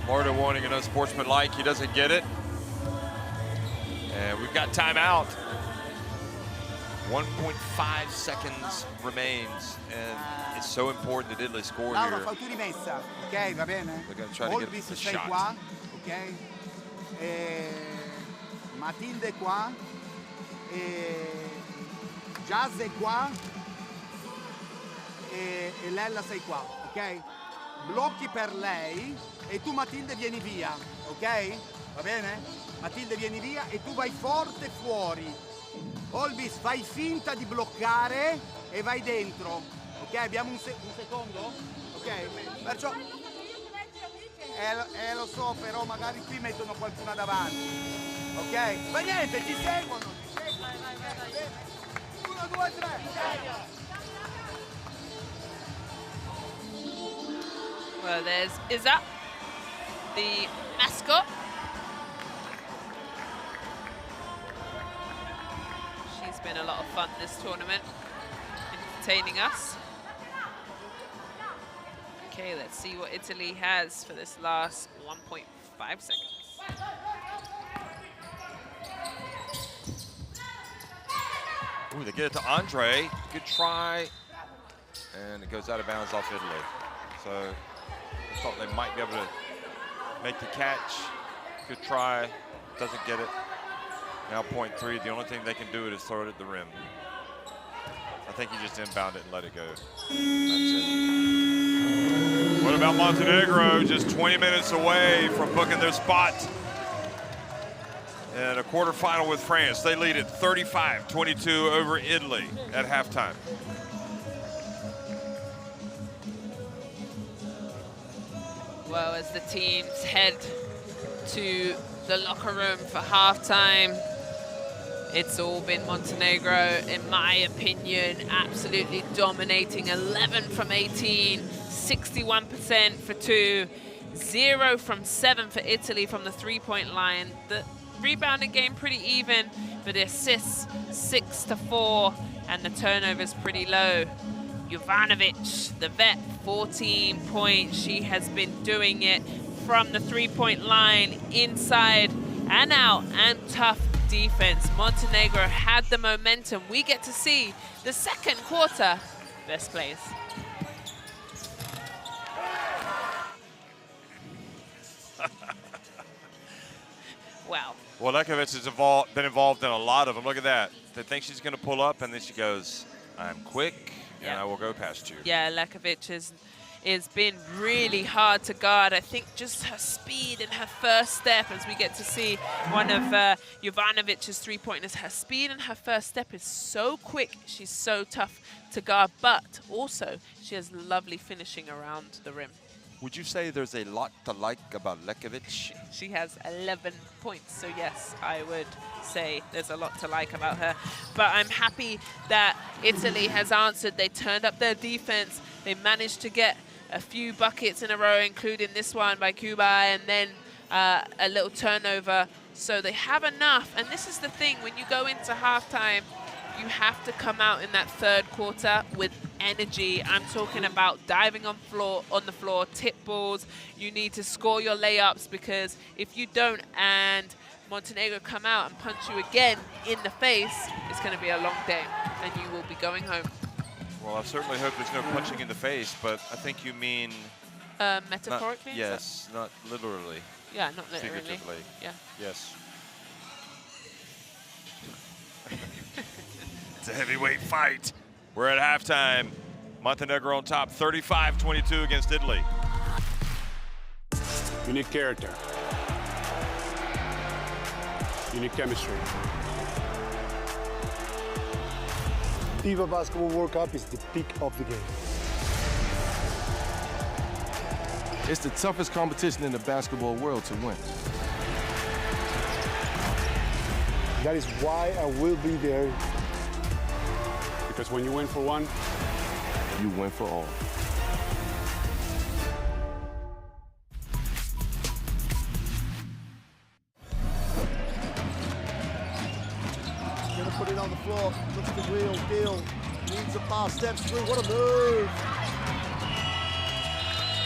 Marta wanting an unsportsmanlike, he doesn't get it. And we've got timeout. 1.5 seconds remains, and it's so important that Italy score Laura, here. fai tu rimessa, ok? Va bene? They're going to try to get Olbis the sei shot. qua, ok? Matilde qua. Jazz è qua. E Lella sei qua, ok? Blocchi per lei e tu Matilde vieni via, ok? Va bene? Matilde vieni via e tu vai forte fuori. Olbis, fai finta di bloccare e vai dentro. Ok, abbiamo un secondo? Ok, perciò... lo so, però magari qui mettono qualcuna davanti. Ok? Ma niente, ti seguono. Vai. 1, 2, 3. Well, there's Iza, the mascot. She's been a lot of fun this tournament, entertaining us. Okay, let's see what Italy has for this last 1.5 seconds. Ooh, they get it to Andre. Good try and it goes out of bounds off Italy. So I thought they might be able to make the catch. Good try, doesn't get it. Now point three, the only thing they can do is throw it at the rim. I think he just inbound it and let it go. That's it. What about Montenegro? Just 20 minutes away from booking their spot in a quarterfinal with France. They lead at 35-22 over Italy at halftime. Well, as the teams head to the locker room for halftime, it's all been Montenegro, in my opinion, absolutely dominating. 11 from 18, 61% for two, 0 from 7 for Italy from the three-point line. The rebounding game pretty even, but the assists 6 to 4, and the turnovers pretty low. Jovanovic, the vet, 14 points. She has been doing it from the three-point line, inside and out, and tough defense. Montenegro had the momentum. We get to see the second quarter best plays. Wow. Well, Lekovic has been involved in a lot of them. Look at that. They think she's going to pull up, and then she goes, I'm quick, and I will go past you. Yeah, Lekovic has been really hard to guard. I think just her speed and her first step, as we get to see one of Jovanovic's three-pointers, her speed and her first step is so quick. She's so tough to guard, but also she has lovely finishing around the rim. Would you say there's a lot to like about Lekovic? She has 11 points, so yes, I would say there's a lot to like about her. But I'm happy that Italy has answered. They turned up their defense. They managed to get a few buckets in a row, including this one by Cuba, and then a little turnover. So they have enough, and this is the thing, when you go into halftime, you have to come out in that third quarter with energy. I'm talking about diving on the floor, tip balls. You need to score your layups, because if you don't and Montenegro come out and punch you again in the face, it's going to be a long day, and you will be going home. Well, I certainly hope there's no punching in the face, but I think you mean... metaphorically? Yes, not literally. Yeah, not literally. Figuratively. Yeah. Yes. It's a heavyweight fight. We're at halftime. Montenegro on top, 35-22 against Italy. Unique character. Unique chemistry. FIBA Basketball World Cup is the peak of the game. It's the toughest competition in the basketball world to win. That is why I will be there. Because when you win for one, You win for all. Gonna put it on the floor. Looks the real deal. Needs a pass, steps through. What a move!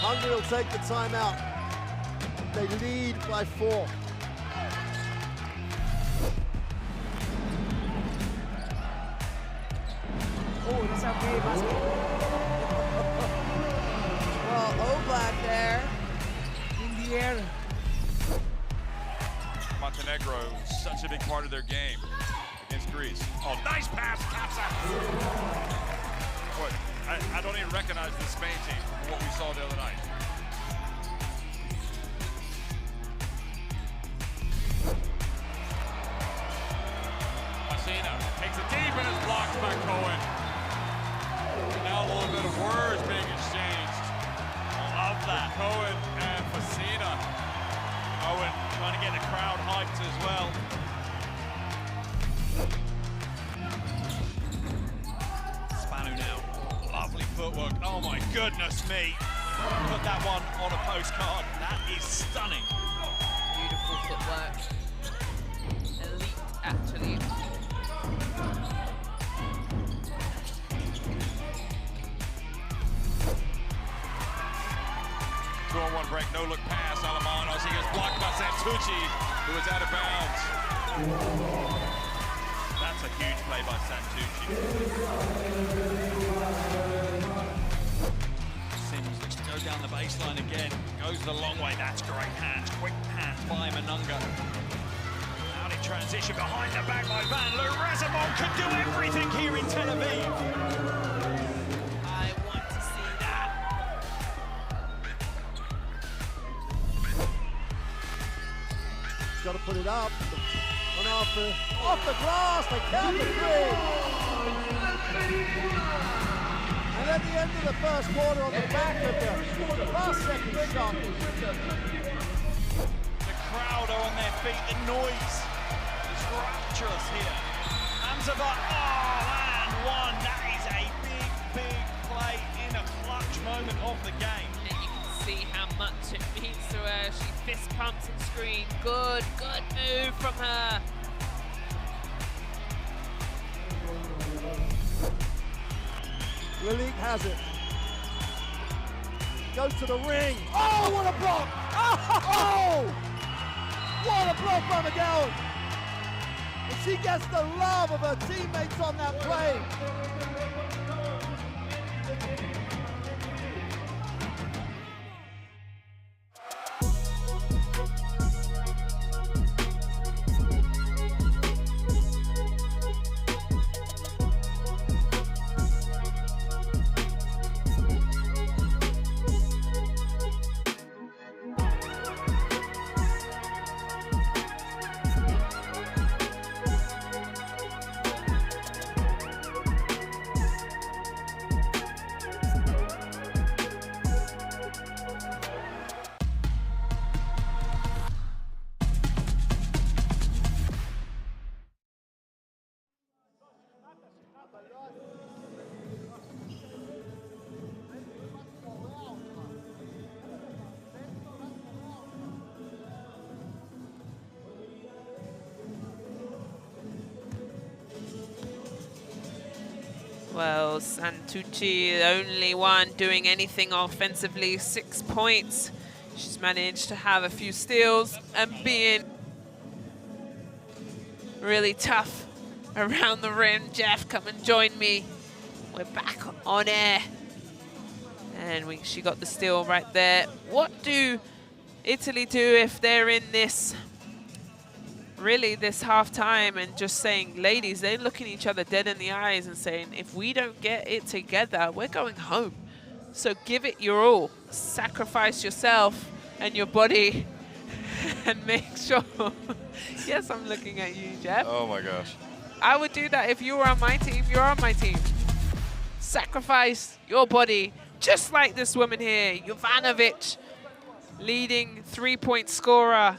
Hungary will take the timeout. They lead by 4. Oh, that's okay, basket. Well, Oblak there in the air. Montenegro, such a big part of their game against Greece. Oh, nice pass, Kapsa. Boy, I don't even recognize the Spain team from what we saw the other night. Messina takes it deep and is blocked by Cohen. Now a little bit of words being exchanged. Love that. Cohen and Messina. Cohen trying to get the crowd hyped as well. Spanu now. Lovely footwork. Oh my goodness me. Put that one on a postcard. That is stunning. Beautiful footwork. Elite, actually. 2-on-1 break, no look pass, Alamanos. He gets blocked by Santucci, who is out of bounds. That's That's a huge play by Santucci. Sims looks to go down the baseline again. Goes the long way. That's great hands. Quick hands by Manunga. Out in transition behind the back by Van Loo. Razamon could do everything here in Tel Aviv. I want to see that. He's got to put it up. And off the glass, they count the three. And at the end of the first quarter, on the back of the last second shot. The crowd are on their feet. The noise is rapturous here. Hamzavat, and one. That is a big play in a clutch moment of the game. And you can see how much it means to her. She fist pumps and screams. Good move from her. Lalique has it. Goes to the ring. Oh, what a block! Oh! What a block by McGowan! And she gets the love of her teammates on that play. Well, Santucci, the only one doing anything offensively, 6 points. She's managed to have a few steals and being really tough around the rim. Jeff, come and join me. We're back on air. And she got the steal right there. What do Italy do if they're in this halftime and just saying, ladies, they're looking each other dead in the eyes and saying, if we don't get it together, we're going home. So give it your all. Sacrifice yourself and your body and make sure. Yes, I'm looking at you, Jeff. Oh my gosh. I would do that if you were on my team. You're on my team. Sacrifice your body, just like this woman here, Jovanovic, leading three-point scorer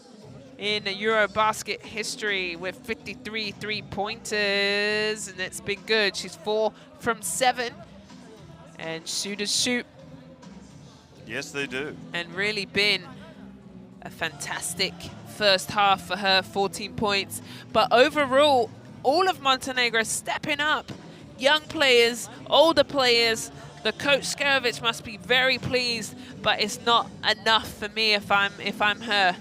in EuroBasket history with 53 three-pointers, and it's been good. She's 4 from 7, and shooters shoot. Yes, they do. And really been a fantastic first half for her, 14 points. But overall, all of Montenegro stepping up. Young players, older players. The coach Skerovic must be very pleased, but it's not enough for me if I'm her.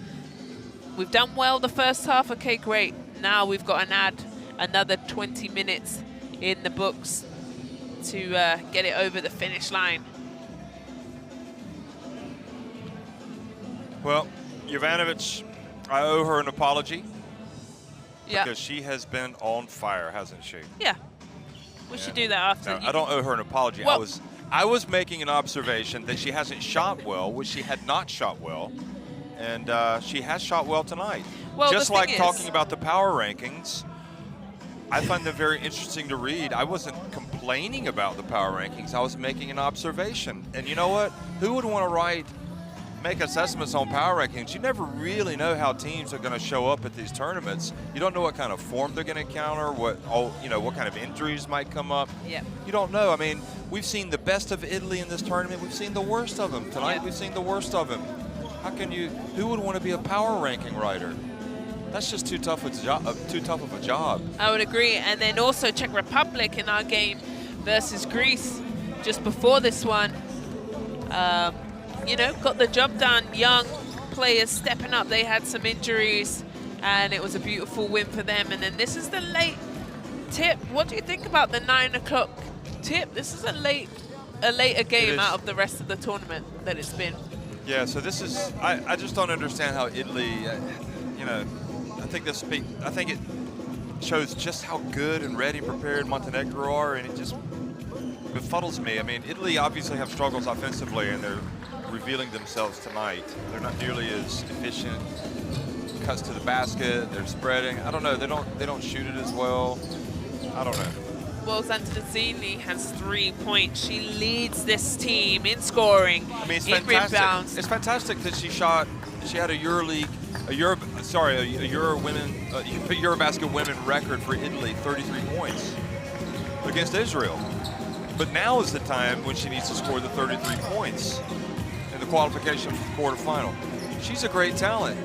We've done well the first half, okay, great. Now we've got to add another 20 minutes in the books to get it over the finish line. Well, Jovanovic, I owe her an apology. Yeah. Because she has been on fire, hasn't she? Yeah. We should do that after. No, I don't owe her an apology. Well, I was making an observation that she hasn't shot well, which she had not shot well. And she has shot well tonight. Well, just like talking about the power rankings, I find them very interesting to read. I wasn't complaining about the power rankings. I was making an observation. And you know what? Who would want to make assessments on power rankings? You never really know how teams are going to show up at these tournaments. You don't know what kind of form they're going to encounter, what kind of injuries might come up. Yeah. You don't know. I mean, we've seen the best of Italy in this tournament. We've seen the worst of them. Tonight we've seen the worst of them. Who would want to be a power ranking writer? That's just too tough of a job. I would agree. And then also Czech Republic in our game versus Greece just before this one. Got the job done. Young players stepping up. They had some injuries, and it was a beautiful win for them. And then this is the late tip. What do you think about the 9 o'clock tip? This is a later game out of the rest of the tournament that it's been. Yeah, so this is, I just don't understand how Italy, you know, I think it shows just how good and ready, prepared Montenegro are, and it just befuddles me. I mean, Italy obviously have struggles offensively, and they're revealing themselves tonight. They're not nearly as efficient. Cuts to the basket, they're spreading. I don't know, they don't shoot it as well. I don't know. Well, Sant'Anzini has 3 points. She leads this team in scoring, I mean, it's in fantastic. rebounds. It's fantastic that she had a EuroBasket women record for Italy, 33 points against Israel. But now is the time when she needs to score the 33 points in the qualification for the quarterfinal. She's a great talent,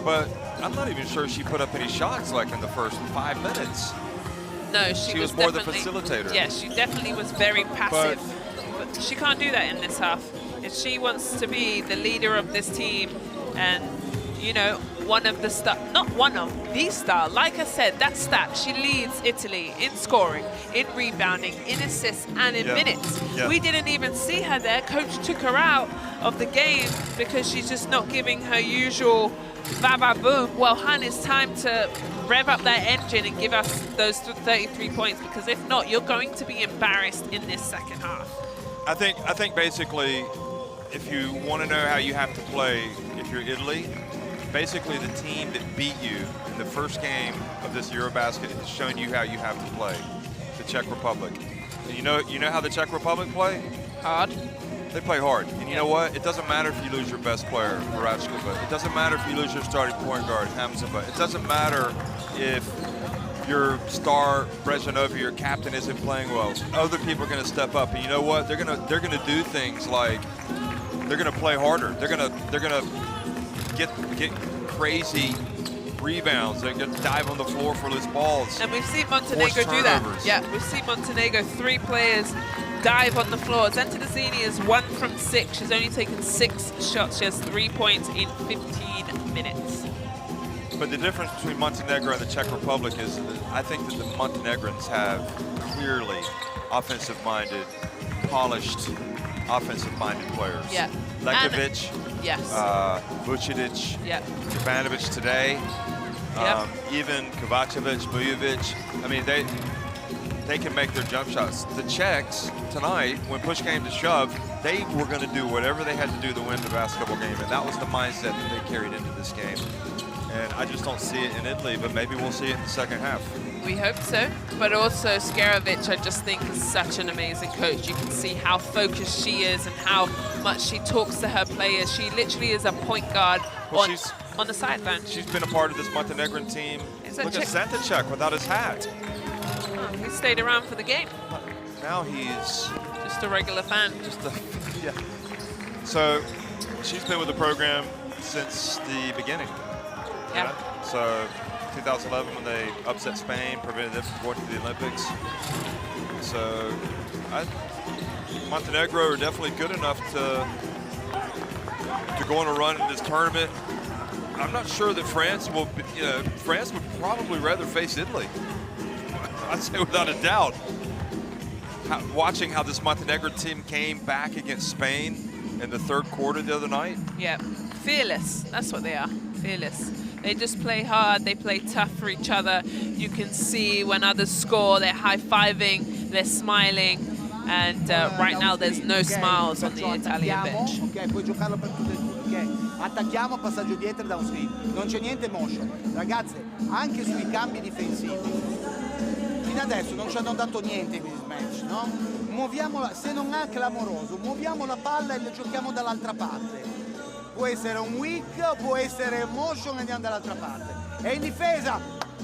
but I'm not even sure she put up any shots like in the first 5 minutes. No, she was more the facilitator. Yeah, she definitely was very passive. But she can't do that in this half. If she wants to be the leader of this team and, you know, one of the star, not one of the star, like I said, that stat, she leads Italy in scoring, in rebounding, in assists, and in minutes. Yeah. We didn't even see her there. Coach took her out of the game because she's just not giving her usual boom. Well, hun, it's time to rev up that engine and give us those 33 points, because if not, you're going to be embarrassed in this second half. I think basically, if you want to know how you have to play, if you're Italy, basically the team that beat you in the first game of this EuroBasket has shown you how you have to play, the Czech Republic. And you know how the Czech Republic play? Hard. They play hard. And you know what? It doesn't matter if you lose your best player, Marachkova. It doesn't matter if you lose your starting point guard, Hamzova. It doesn't matter if your star, Brezhanova, your captain, isn't playing well. Other people are going to step up. And you know what? They're gonna do things like they're going to play harder. They're going to get crazy rebounds. They're going to dive on the floor for loose balls. And we've seen Montenegro do that. Yeah, we've seen Montenegro, 3 players dive on the floor. Sant'Anzini is 1 from 6. She's only taken 6 shots. She has 3 points in 15 minutes. But the difference between Montenegro and the Czech Republic is that I think that the Montenegrins have clearly offensive-minded, polished, offensive-minded players. Yeah. Lekovic, yes. Vucinic, yeah. Ivanovic today, even Kovacevic, Bujovic. I mean, they can make their jump shots. The Czechs tonight, when push came to shove, they were going to do whatever they had to do to win the basketball game, and that was the mindset that they carried into this game. And I just don't see it in Italy, but maybe we'll see it in the second half. We hope so, but also Scarovic, I just think, is such an amazing coach. You can see how focused she is and how much she talks to her players. She literally is a point guard on the sideline. She's been a part of this Montenegrin team. Look at Santacek without his hat. Oh, he stayed around for the game. Now he's just a regular fan. Yeah. So she's been with the program since the beginning. Yeah. So 2011 when they upset Spain, prevented them from going to the Olympics. So Montenegro are definitely good enough to go on a run in this tournament. I'm not sure that France will, France would probably rather face Italy. I'd say without a doubt. Watching how this Montenegro team came back against Spain in the third quarter the other night. Yeah, fearless, that's what they are, fearless. They just play hard, they play tough for each other. You can see when others score, they're high-fiving, they're smiling, and right now there's no smiles on the Italian bench. Ok, puoi giocarlo per tutte e tutte, ok? Attacchiamo, passaggio dietro, down screen. Non c'è niente motion. Ragazze, anche sui cambi difensivi. Fino adesso non ci hanno dato niente in mismatch, no? Muoviamola, se non è clamoroso, muoviamo la palla e la giochiamo dall'altra parte. Può essere un weak, può essere motion e andiamo dall'altra parte. E in difesa,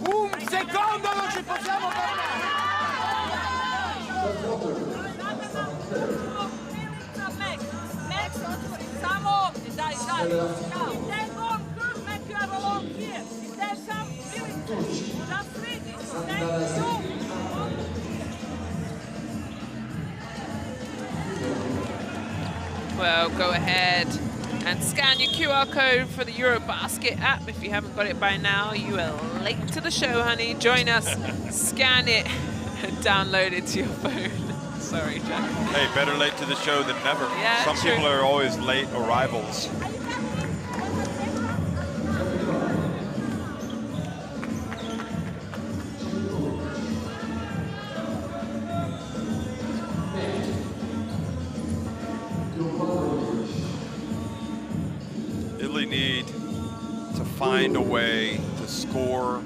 un secondo non ci possiamo fermare! Well, go ahead And scan your QR code for the EuroBasket app. If you haven't got it by now, you are late to the show, honey. Join us, scan it, and download it to your phone. Sorry, Jack. Hey, better late to the show than never. Yeah, Some true. people are always late arrivals. Italy need to find a way to score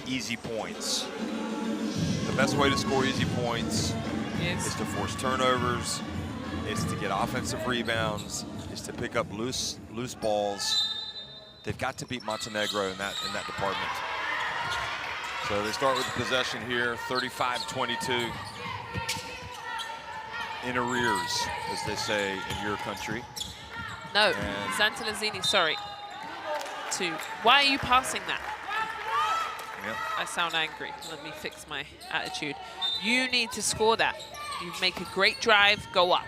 easy points. The best way to score easy points is to force turnovers, is to get offensive rebounds, is to pick up loose balls. They've got to beat Montenegro in that department. So they start with the possession here, 35-22. In arrears, as they say in your country. No, Sant'Alzini, sorry. Why are you passing that? Yep. I sound angry. Let me fix my attitude. You need to score that. You make a great drive, go up.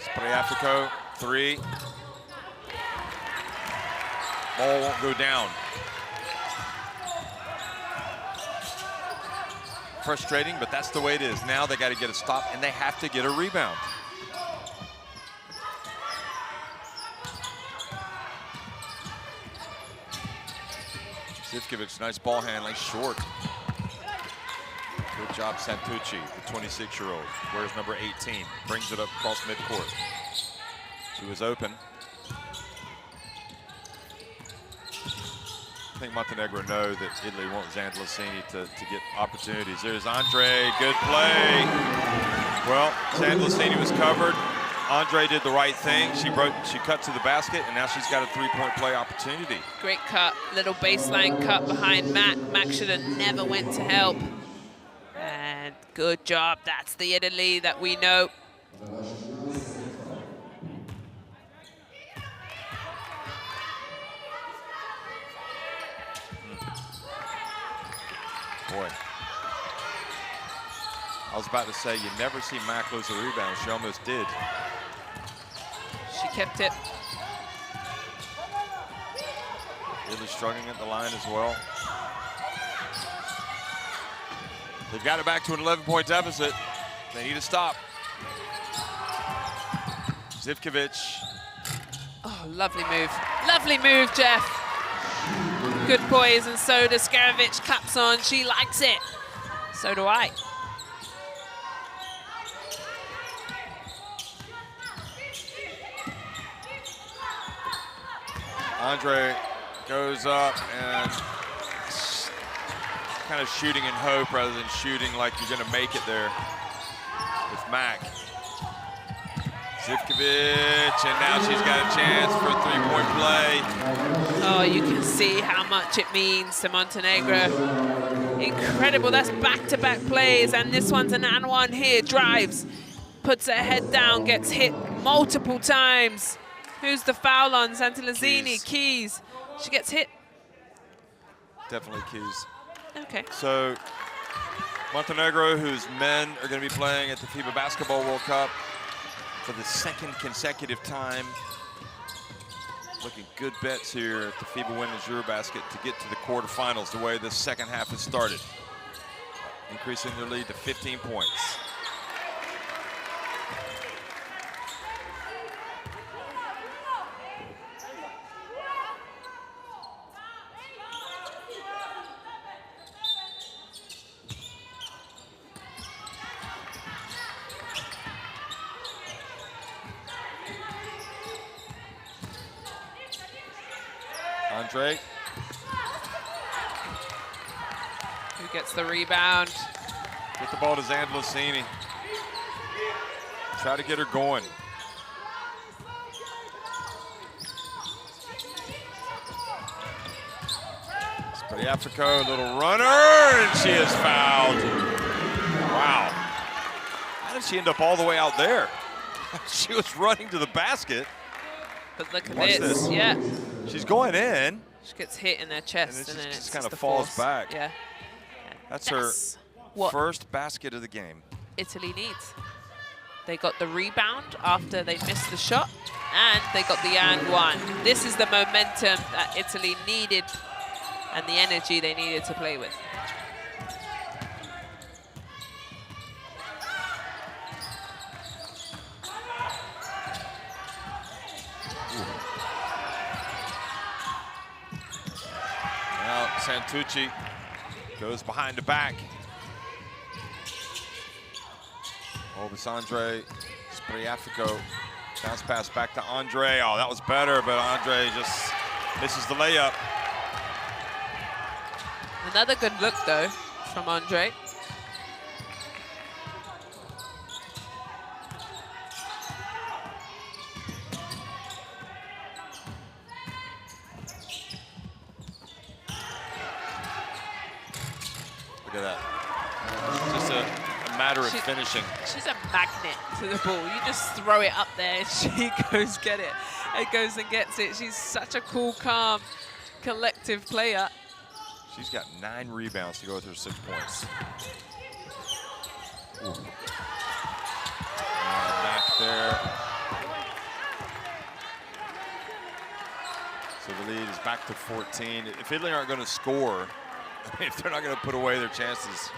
Spriaffico, 3. Ball won't go down. Frustrating, but that's the way it is. Now they got to get a stop, and they have to get a rebound. Zivkovic, nice ball handling, short. Good job, Santucci, the 26-year-old. Wears number 18, brings it up across midcourt. She was open. I think Montenegro know that Italy wants Sant'Alzini to get opportunities. There's Andre, good play. Well, Sant'Alzini was covered. Andre did the right thing. She cut to the basket, and now she's got a three-point play opportunity. Great cut, little baseline cut behind Mac. Mac should have never went to help. And good job, that's the Italy that we know. Boy, I was about to say, you never see Mac lose a rebound. She almost did. She kept it. Italy struggling at the line as well. They've got it back to an 11-point deficit. They need to stop. Zivkovic. Oh, lovely move. Lovely move, Jeff. Good poise, and so does Skarovic. Claps on, she likes it. So do I. Andre goes up and kind of shooting in hope rather than shooting like you're going to make it there with Mac. Zivkovic, and now she's got a chance for a three-point play. Oh, you can see how much it means to Montenegro. Incredible, that's back-to-back plays, and this one's an and one here, drives, puts her head down, gets hit multiple times. Who's the foul on? Sant'Alzini, Keys. She gets hit. Definitely Keys. Okay. So Montenegro, whose men are going to be playing at the FIBA Basketball World Cup for the second consecutive time. Looking good bets here at the FIBA Women's EuroBasket to get to the quarterfinals the way the second half has started. Increasing their lead to 15 points. Andre. Who gets the rebound? Get the ball to Sant'Alzini. Try to get her going. Spriaffico, a little runner, and she is fouled. Wow. How did she end up all the way out there? She was running to the basket. But look at Watch this. Yeah. She's going in. She gets hit in their chest, and then just it's kind of the falls force. back. Yeah. That's her what? first basket of the game. Italy needs. They got the rebound after they missed the shot, and they got the and one. This is the momentum that Italy needed and the energy they needed to play with. Now Santucci goes behind the back. Andre Spriafico. Bounce pass back to Andre. Oh, that was better, but Andre just misses the layup. Another good look, though, from Andre. Look at that. Just a matter of finishing. She's a magnet to the ball. You just throw it up there, and she goes get it. It goes and gets it. She's such a cool, calm, collective player. She's got 9 rebounds to go with her 6 points. Back there. So the lead is back to 14. If Italy aren't going to score, if they're not going to put away their chances.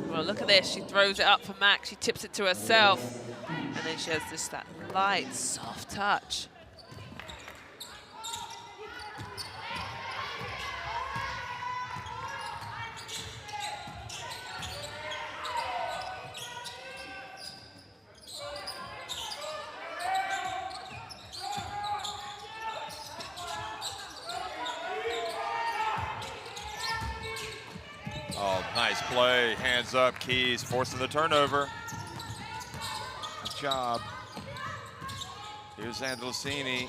Well, look at this. She throws it up for Mac. She tips it to herself. And then she has just that light, soft touch. Oh, nice play. Hands up, Keys forcing the turnover. Good job. Here's Andalusini.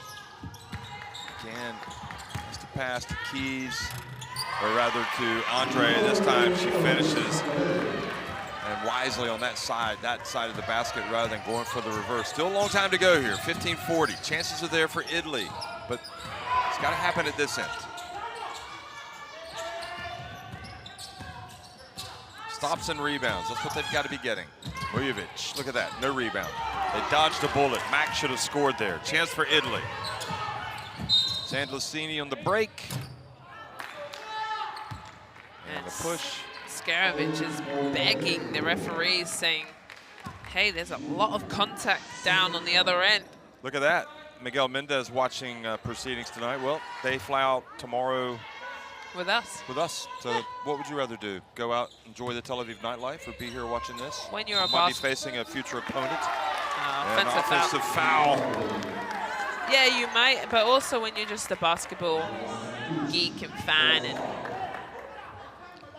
Again, just a pass to Keys, or rather to Andre. This time she finishes. And wisely on that side of the basket rather than going for the reverse. Still a long time to go here, 15-40. Chances are there for Italy, but it's got to happen at this end. Stops and rebounds, that's what they've got to be getting. Vujovic, look at that, no rebound. They dodged a bullet. Mac should have scored there. Chance for Italy. Sandlicini on the break. And the push. Scarovic is begging the referees, saying, hey, there's a lot of contact down on the other end. Look at that. Miguel Mendez watching proceedings tonight. Well, they fly out tomorrow. With us. With us. So what would you rather do? Go out, enjoy the Tel Aviv nightlife, or be here watching this? When you're a might be facing a future opponent. An offensive offensive foul. Yeah, you might, but also when you're just a basketball geek and fan. And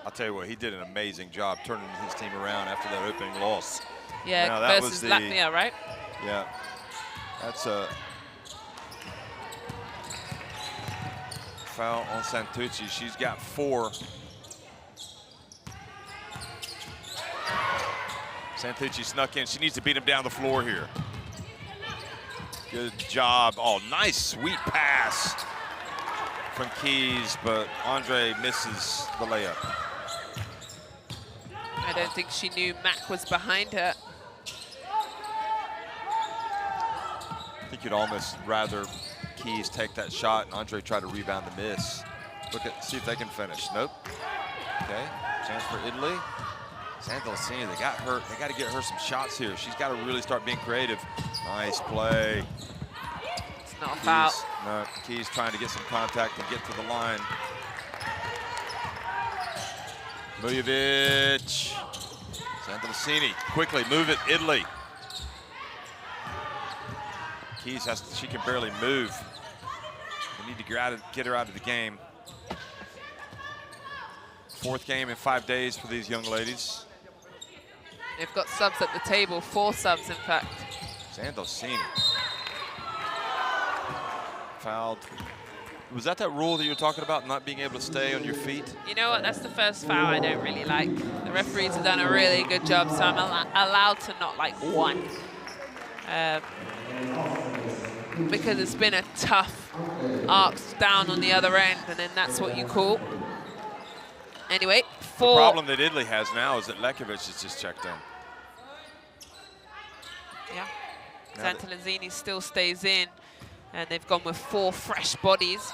I'll tell you what, he did an amazing job turning his team around after that opening loss. yeah, now, that versus was Latvia, right? Yeah, that's a foul on Santucci. She's got 4. Santucci snuck in. She needs to beat him down the floor here. Good job. Oh, nice sweet pass from Keys, but Andre misses the layup. I don't think she knew Mac was behind her. I think you'd almost rather Keys take that shot and Andre try to rebound the miss. See if they can finish. Nope. Okay, chance for Italy. Sandlicini, they got her. They got to get her some shots here. She's got to really start being creative. Nice play. It's not a foul. No, Keys trying to get some contact and get to the line. Vujovic. Sandlicini, quickly move it, Italy. Keys she can barely move. We need to get her out of the game. 4th game in 5 days for these young ladies. They've got subs at the table, 4 subs in fact. Sandlicini. Fouled. Was that rule that you were talking about, not being able to stay on your feet? You know what, that's the first foul I don't really like. The referees have done a really good job, so I'm allowed to not like one. Because it's been a tough arc down on the other end, and then that's what you call. Anyway, 4. The problem that Italy has now is that Lekovic has just checked in. Yeah. Zantalazini still stays in, and they've gone with 4 fresh bodies.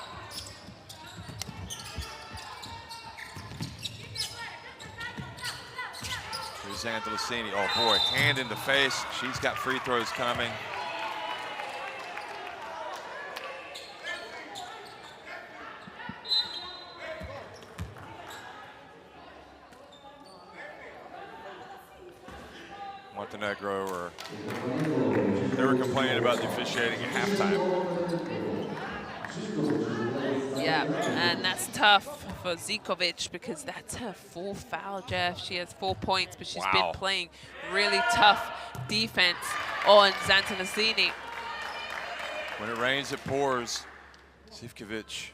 Here's Zantalazini. Oh boy, hand in the face. She's got free throws coming. Montenegro they were complaining about the officiating at halftime. Yeah, and that's tough for Zikovic because that's her 4th foul, Jeff. She has 4 points, but she's been playing really tough defense on Zantalazini. When it rains, it pours. Zivkovic,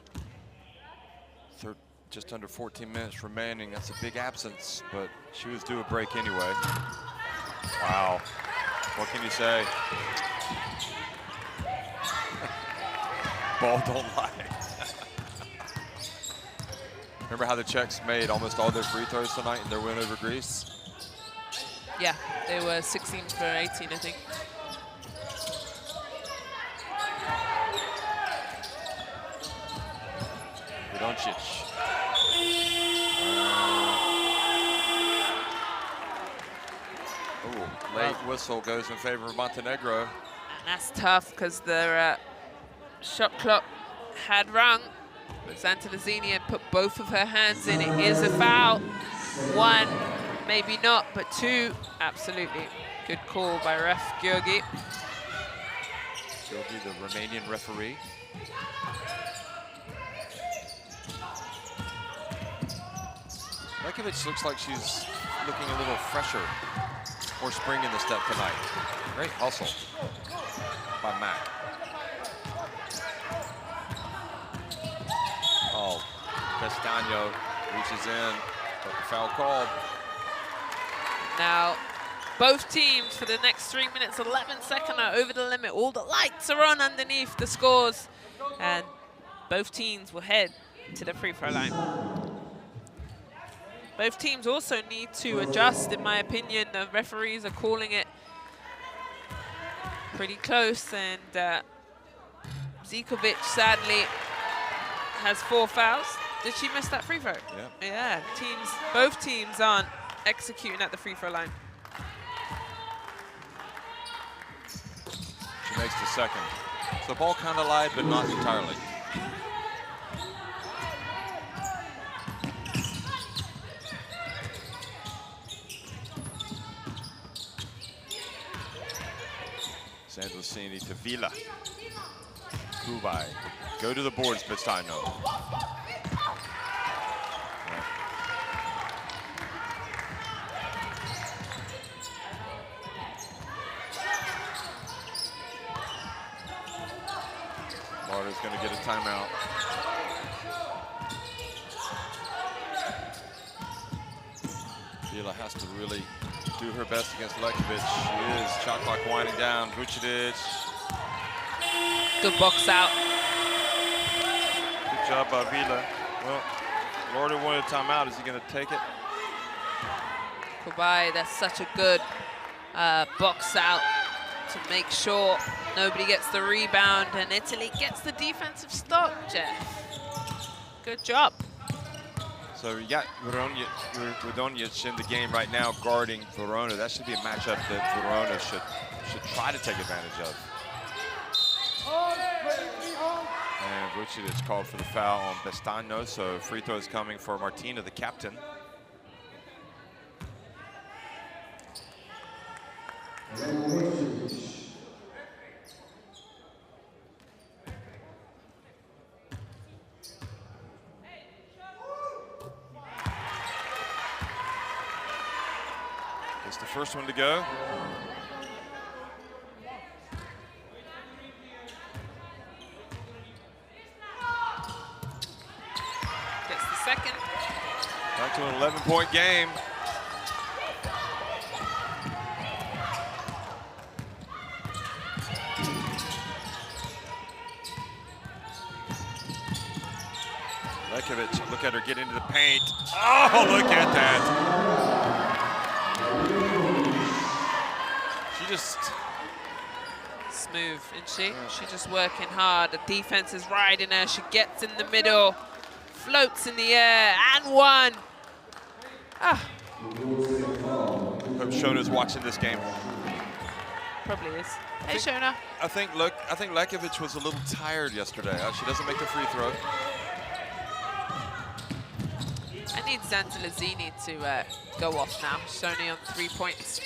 just under 14 minutes remaining. That's a big absence, but she was due a break anyway. Wow, what can you say? Ball don't lie. Remember how the Czechs made almost all their free throws tonight in their win over Greece? Yeah, they were 16 for 18, I think. Doncic. Late whistle goes in favor of Montenegro. And that's tough because their shot clock had rung. But Zantalazini had put both of her hands in. It is a foul. 1, maybe not, but 2, absolutely. Good call by ref Georgi. Georgi, the Romanian referee. Lekovic looks like she's looking a little fresher, more spring in the step tonight. Great hustle by Mack. Oh, Pestano reaches in, but the foul called. Now, both teams for the next 3 minutes, 11 seconds are over the limit. All the lights are on underneath the scores, and both teams will head to the free throw line. Both teams also need to adjust, in my opinion. The referees are calling it pretty close, and Zikovic, sadly, has 4 fouls. Did she miss that free throw? Yeah. Yeah, both teams aren't executing at the free throw line. She makes the second. So the ball kind of lied, but not entirely. Zantalazini to Vila. Kubai. Go to the boards, Pestano. Florida's going to get a timeout. Vila has to really do her best against Lekovic. She is. Shot clock winding down. Vucinic. Good box out. Good job by Vila. Well, Florida wanted a timeout. Is he going to take it? Kubai, that's such a good box out to make sure nobody gets the rebound, and Italy gets the defensive stop, Jeff. Good job. So you got Radonjic in the game right now guarding Verona. That should be a matchup that Verona should try to take advantage of. And Vucinic called for the foul on Pestano, so free throws coming for Martina, the captain. It's the first one to go. Gets the second. Back to an 11-point game. Lekovic, look at her get into the paint. Oh, look at that. She just... Smooth, isn't she? She's just working hard. The defense is riding her. She gets in the middle, floats in the air, and one. Ah. Hope Shona's watching this game. Probably is. Hey, Shona. I think Lekovic was a little tired yesterday. She doesn't make the free throw. I need Zantalazini to go off now. Shona on 3 points.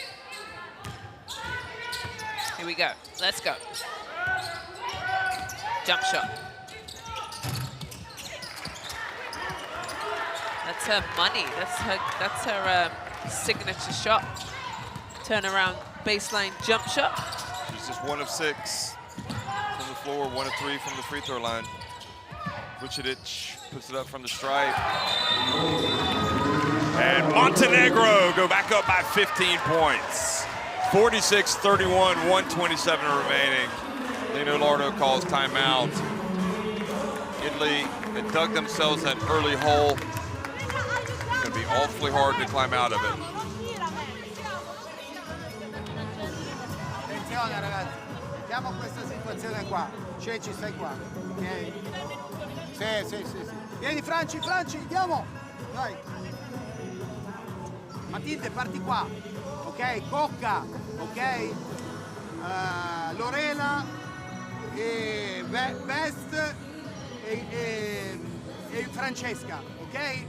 Here we go. Let's go. Jump shot. That's her money. That's her signature shot. Turnaround baseline jump shot. She's just 1 of 6 from the floor, 1 of 3 from the free throw line. Vucinic puts it up from the stripe. And Montenegro go back up by 15 points. 46-31, 127 remaining. Lino Lardo calls timeout. Italy had dug themselves an early hole. It's going to be awfully hard to climb out of it. Attenzione ragazzi, mettiamo questa situazione qua. Ceci, stai qua. Ok? Sì. Vieni Franci, andiamo. Dai. Matilde, parti qua. Ok, Cocca, ok? Lorela, e Best e Francesca, ok?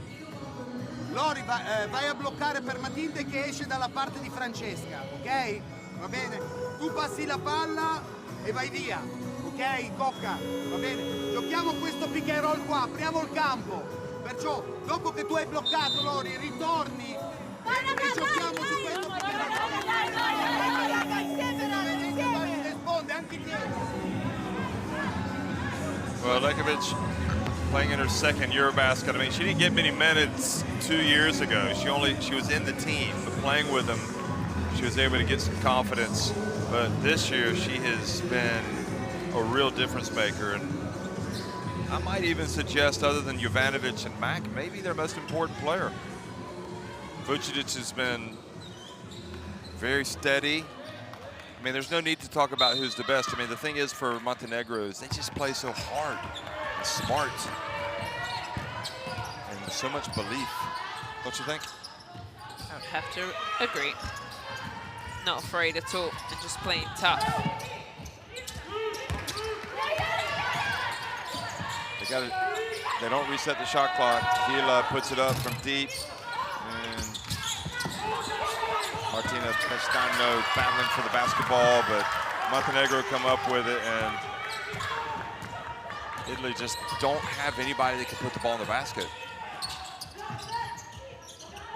Lori, vai a bloccare per Matilde che esce dalla parte di Francesca, ok? Va bene? Tu passi la palla e vai via, ok? Cocca, va bene? Giochiamo questo pick and roll qua, apriamo il campo. Perciò, dopo che tu hai bloccato, Lori, ritorni e giochiamo su questo pick and roll. Risponde anche dietro. Well, Lekovic playing in her second EuroBasket. I mean, she didn't get many minutes 2 years ago. She was in the team, but playing with them, she was able to get some confidence. But this year, she has been a real difference maker. And I might even suggest, other than Jovanovic and Mack, maybe their most important player. Vucinic has been very steady. I mean, there's no need to talk about who's the best. I mean, the thing is for Montenegro is they just play so hard and smart and with so much belief. Don't you think? I would have to agree. Not afraid at all, and just playing tough. They don't reset the shot clock. Gila puts it up from deep. And Martina Pestano battling for the basketball, but Montenegro come up with it, and Italy just don't have anybody that can put the ball in the basket.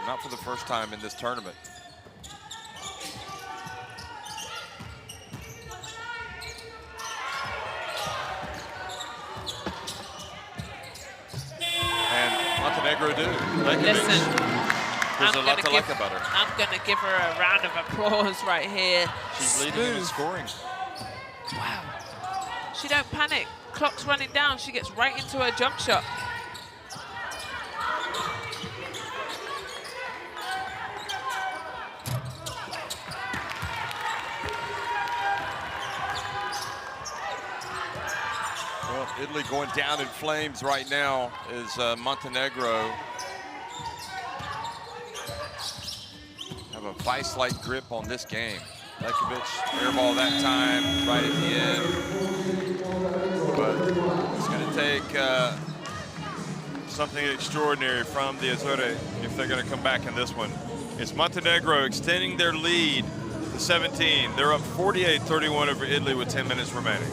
Not for the first time in this tournament. And Montenegro do. Listen. There's a lot to like about her. I'm going to give her a round of applause right here. She's leading in scoring. Wow. She don't panic. Clock's running down. She gets right into her jump shot. Well, Italy going down in flames right now is Montenegro. Have a vice-like grip on this game. Lekovic, airball that time, right at the end. But it's going to take something extraordinary from the Azzurri if they're going to come back in this one. It's Montenegro extending their lead to 17. They're up 48-31 over Italy with 10 minutes remaining.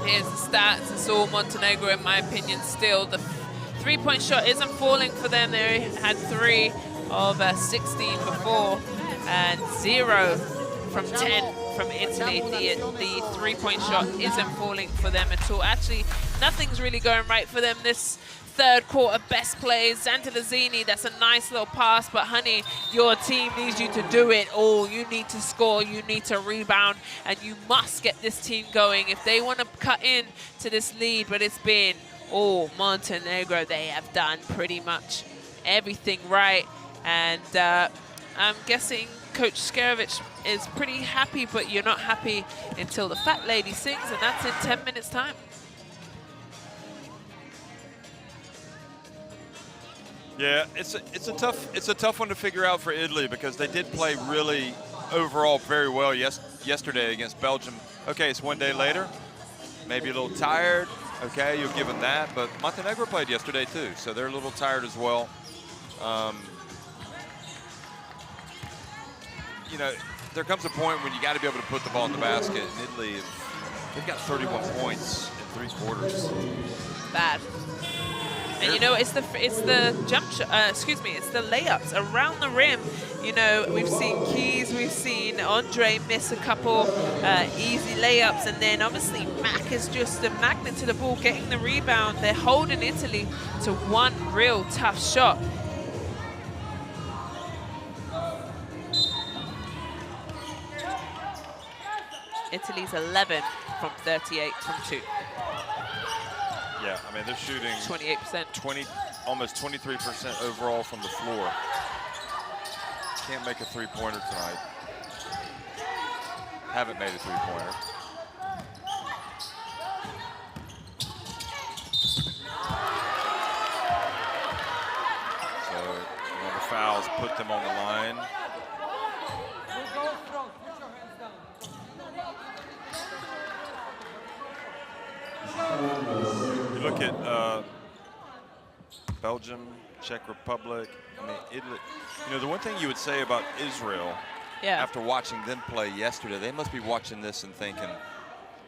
Here's the stats. It's all Montenegro, in my opinion, still. The three-point shot isn't falling for them. They had 3 of 16 before and 0 from 10 from Italy. The three-point shot isn't falling for them at all. Actually, nothing's really going right for them this third quarter best plays. Zantalazzini, that's a nice little pass, but honey, your team needs you to do it all. You need to score, you need to rebound, and you must get this team going if they want to cut in to this lead. But it's been, Montenegro, they have done pretty much everything right. And I'm guessing Coach Skerovic is pretty happy, but you're not happy until the fat lady sings, and that's in 10 minutes time. Yeah, it's a tough one to figure out for Italy, because they did play really overall very well yesterday against Belgium. Okay, it's one day later, maybe a little tired. Okay, you'll give them that, but Montenegro played yesterday too, so they're a little tired as well. You know, there comes a point when you got to be able to put the ball in the basket. And Italy, they've got 31 points in 3 quarters. Bad. And you know, it's the jump shot, excuse me, it's the layups around the rim. You know, we've seen Keys, we've seen Andre miss a couple easy layups, and then obviously Mac is just a magnet to the ball, getting the rebound. They're holding Italy to one real tough shot. Italy's 11 from 38 from 2. Yeah, I mean, they're shooting 28%. Almost 23% overall from the floor. Can't make a three-pointer tonight. Haven't made a three-pointer. So, the fouls put them on the line. You look at Belgium, Czech Republic, I mean, Italy. You know, the one thing you would say about Israel, after watching them play yesterday, they must be watching this and thinking,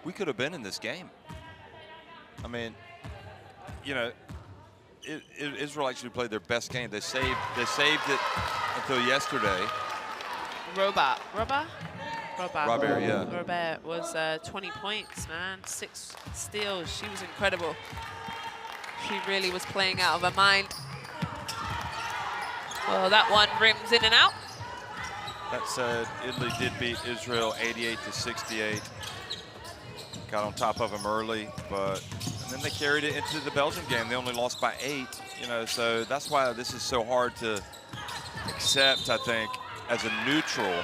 we could have been in this game. I mean, you know, Israel actually played their best game. They saved it until yesterday. Robert, yeah. Robert was 20 points, man, 6 steals. She was incredible. She really was playing out of her mind. Well, that one rims in and out. That said, Italy did beat Israel 88-68. Got on top of them early, and then they carried it into the Belgium game. They only lost by 8, you know, so that's why this is so hard to accept, I think, as a neutral,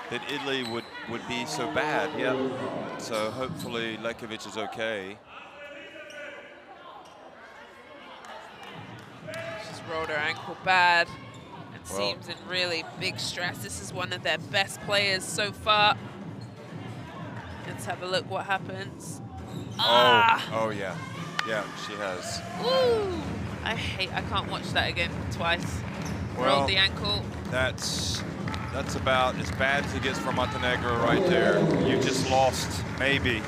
that Italy would be so bad. Yeah. So hopefully Lekovic is okay. She's rolled her ankle bad and seems in really big stress. This is one of their best players so far. Let's have a look what happens. Oh yeah. Yeah, she has. Ooh. I can't watch that again twice. Well, rolled the ankle. That's about as bad as it gets for Montenegro right there. You just lost maybe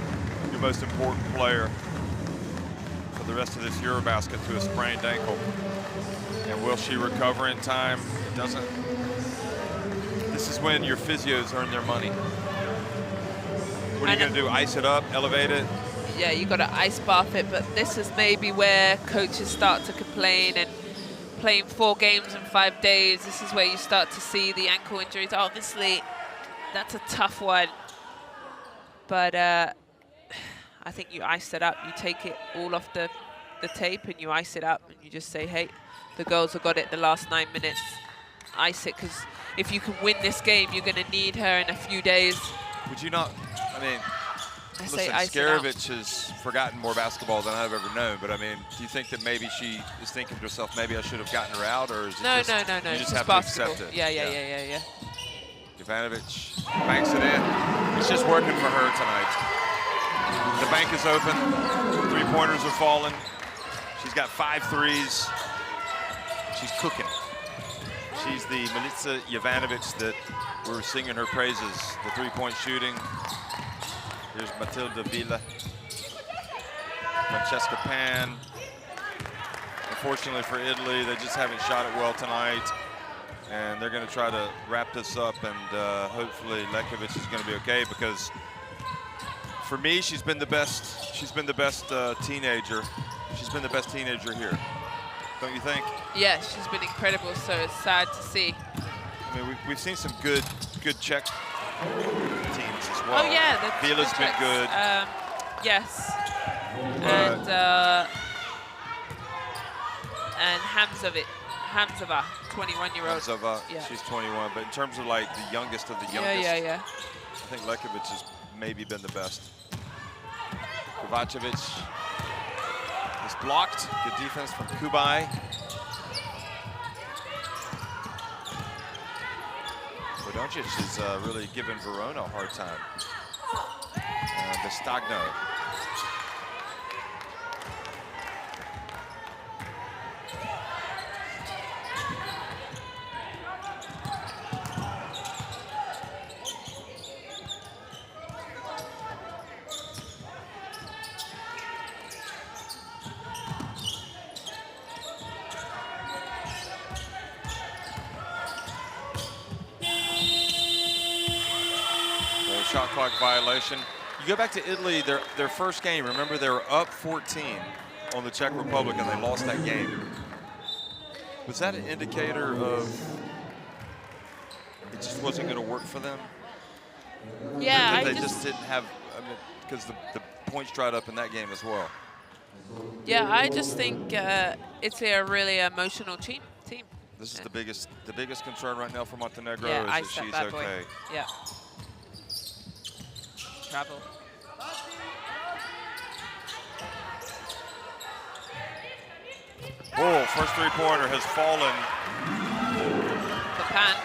your most important player for the rest of this EuroBasket to a sprained ankle. And will she recover in time? It doesn't. This is when your physios earn their money. What are you going to do, ice it up, elevate it? Yeah, you got to ice bath it, but this is maybe where coaches start to complain, and playing 4 games in 5 days, this is where you start to see the ankle injuries. Obviously, that's a tough one. But I think you ice it up. You take it all off the tape and you ice it up, and you just say, hey, the girls have got it the last 9 minutes. Ice it, because if you can win this game, you're going to need her in a few days. Would you not, I mean, listen, Skerovic has forgotten more basketball than I've ever known, but I mean, do you think that maybe she is thinking to herself, maybe I should have gotten her out, or is it no, just, no. you just have basketball. to accept it? Yeah. Jovanovic banks it in. It's just working for her tonight. The bank is open. 3-pointers are falling. She's got 5 threes. She's cooking. She's the Milica Jovanovic that we're singing her praises. The 3-point shooting. Here's Matilda Villa. Francesca Pan. Unfortunately for Italy, they just haven't shot it well tonight. And they're going to try to wrap this up, and hopefully Lekovic is going to be okay, because for me, she's been the best. She's been the best teenager. She's been the best teenager here. don't you think? Yeah, she's been incredible, so it's sad to see. I mean, we've seen some good Czech teams as well. Oh yeah, the Vila's been Czechs. good. Yes. And Hamzova, 21-year-old. Hamzova, yeah. she's 21, but in terms of like the youngest of the youngest, Yeah. I think Lekovic has maybe been the best. Kovacevic is blocked. Good defense from Kubai. Doncic is really giving Verona a hard time. Vestagno. Shot clock violation. You go back to Italy, their first game, remember they were up 14 on the Czech Republic and they lost that game. Was that an indicator of it just wasn't going to work for them? Yeah, they just didn't have, I mean, because the points dried up in that game as well. Yeah, I just think it's a really emotional team. This is the biggest concern right now for Montenegro is yeah, that she's okay. Yeah. Travel. Oh, first three-pointer has fallen. Papan.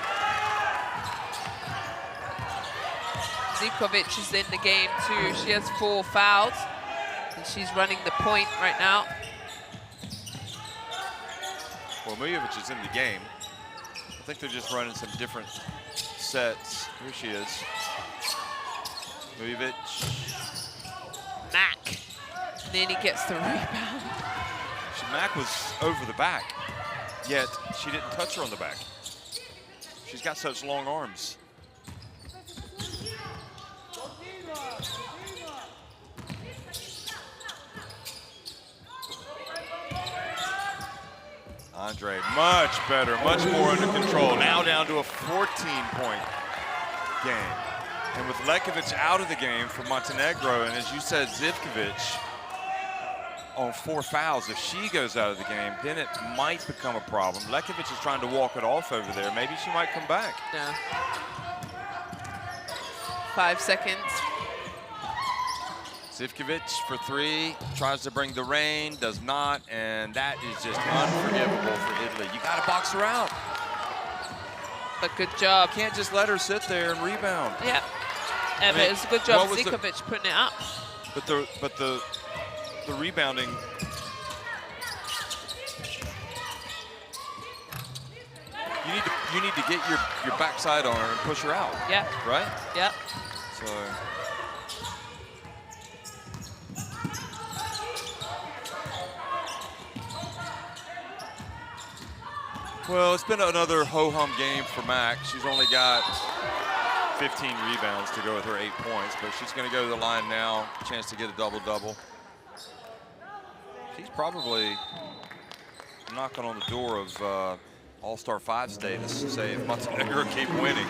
Zivkovic is in the game too. She has 4 fouls. And she's running the point right now. Well, Mujovic is in the game. I think they're just running some different sets. Here she is. Mujovic. Mack. And then he gets the rebound. Mack was over the back, yet she didn't touch her on the back. She's got such long arms. Andre, much better, much more under control. Now down to a 14-point game. And with Lekovic out of the game for Montenegro, and as you said, Zivkovic on 4 fouls, if she goes out of the game, then it might become a problem. Lekovic is trying to walk it off over there. Maybe she might come back. Yeah. 5 seconds. Zivkovic for 3, tries to bring the rain, does not, and that is just unforgivable for Italy. You got to box her out. But good job. You can't just let her sit there and rebound. Yeah. But it was a good job Zivkovic putting it up. But the rebounding. You need to get your backside on her and push her out. Yeah. Right? Yeah. So. Well, it's been another ho-hum game for Mack. She's only got 15 rebounds to go with her 8 points, but she's going to go to the line now. Chance to get a double-double. She's probably knocking on the door of All-Star 5 status, say, if Montenegro keep winning.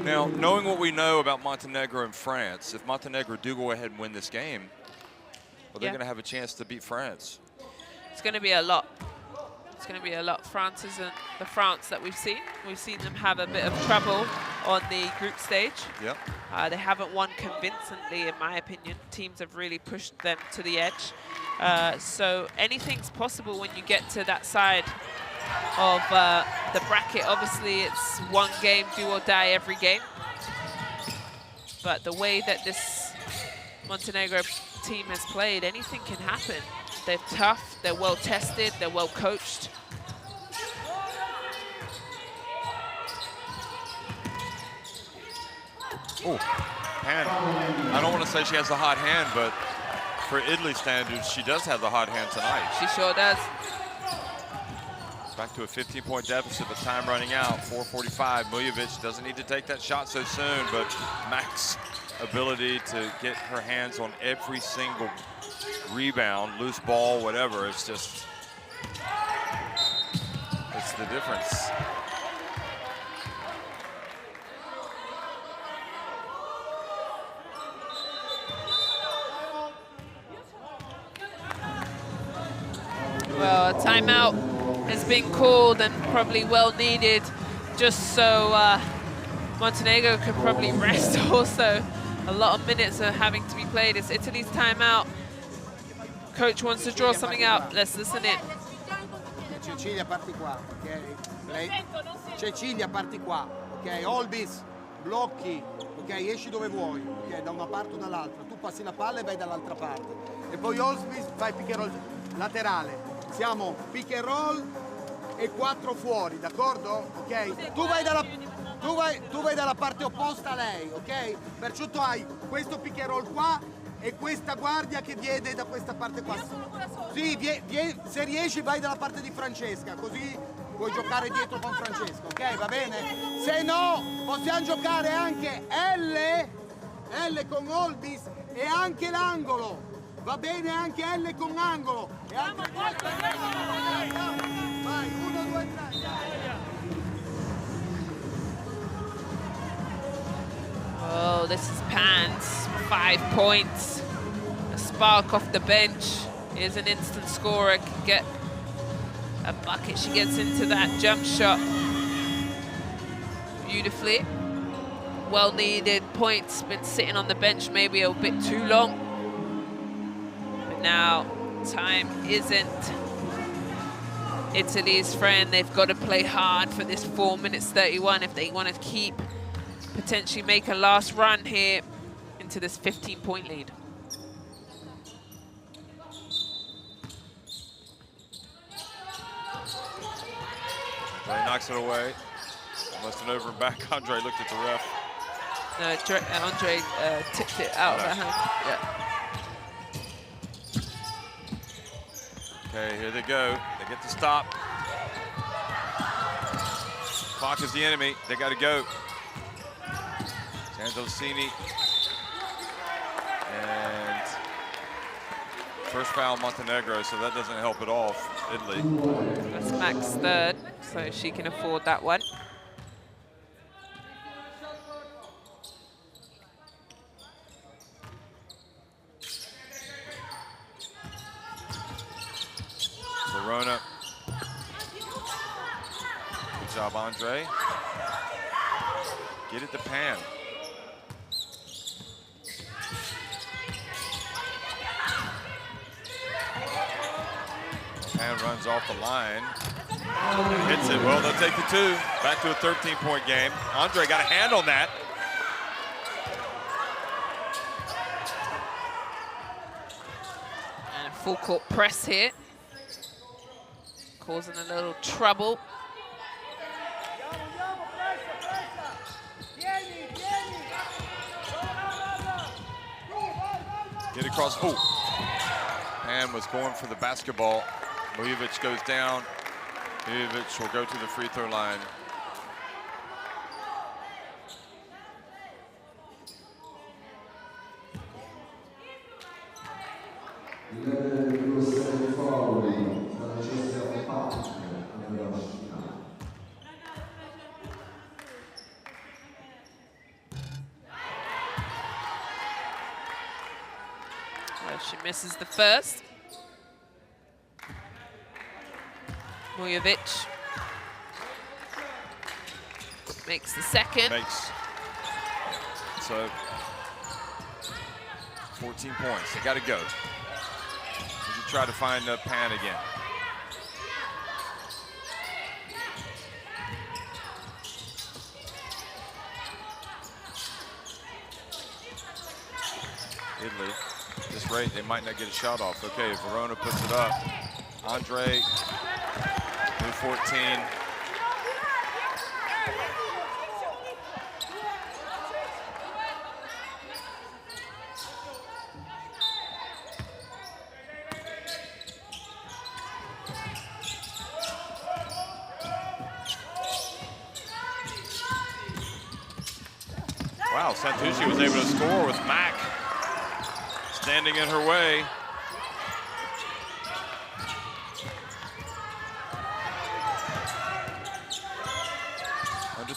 Now, knowing what we know about Montenegro and France, if Montenegro do go ahead and win this game, well, they're going to have a chance to beat France. It's going to be a lot. It's going to be a lot. France isn't the France that we've seen. We've seen them have a bit of trouble on the group stage. Yep. They haven't won convincingly, in my opinion. Teams have really pushed them to the edge. So anything's possible when you get to that side of the bracket. Obviously, it's one game, do or die every game. But the way that this Montenegro team has played, anything can happen. They're tough, they're well tested, they're well coached. Oh, hand. I don't want to say she has a hot hand, but for Italy standards, she does have the hot hand tonight. She sure does. Back to a 15-point deficit, but time running out, 4:45. Mujovic doesn't need to take that shot so soon, but Mack's ability to get her hands on every single rebound, loose ball, whatever, it's just the difference. Well, a timeout has been called and probably well needed, just so Montenegro can probably rest also. A lot of minutes are having to be played. It's Italy's timeout. Coach wants to draw something out. Let's listen in. Cecilia, parti qua, ok? Cecilia, parti qua, ok? Olbis, blocchi, ok? Esci dove vuoi, ok? Da una parte o dall'altra. Tu passi la palla e vai dall'altra parte. E poi Olbis fai pick and roll laterale. Siamo pick and roll e 4 fuori, d'accordo? Ok? Tu vai dalla parte opposta a lei, ok? Perciò tu hai questo pick and roll qua e questa guardia che viene da questa parte qua. Sì, se riesci vai dalla parte di Francesca, così puoi giocare dietro con Francesca, ok? Va bene? Se no, possiamo giocare anche L con Olbis e anche l'angolo. Va bene anche L con angolo. E anche vai, 1, 2, 3. Oh, this is Pans, 5 points. A spark off the bench. Here's an instant scorer, can get a bucket. She gets into that jump shot beautifully. Well needed points, been sitting on the bench maybe a bit too long. But now time isn't Italy's friend. They've got to play hard for this 4 minutes 31 if they want to keep, potentially make a last run here into this 15-point lead. Andre knocks it away. Almost an over and back. Andre looked at the ref. No, Andre tipped it out of her hand. Yeah. Okay, here they go. They get the stop. Clock is the enemy. They got to go. Santosini. And first foul Montenegro, so that doesn't help at all, Italy. That's Mac's third, so she can afford that one. Verona. Good job, Andre. Get it to Pan. Pan runs off the line. Hits it. Well, they'll take the 2. Back to a 13-point game. Andre got a hand on that. And full court press here. Causing a little trouble. Get across. Oh. Pan was going for the basketball. Mujovic goes down. Mujovic will go to the free throw line. She misses the first. Mujovic makes the second. Makes. So 14 points. They got to go. Did you try to find Pan again? Italy. At this rate, they might not get a shot off. Okay, Verona puts it up. Andre, new 14. Wow, Santucci was able to score with Mac standing in her way.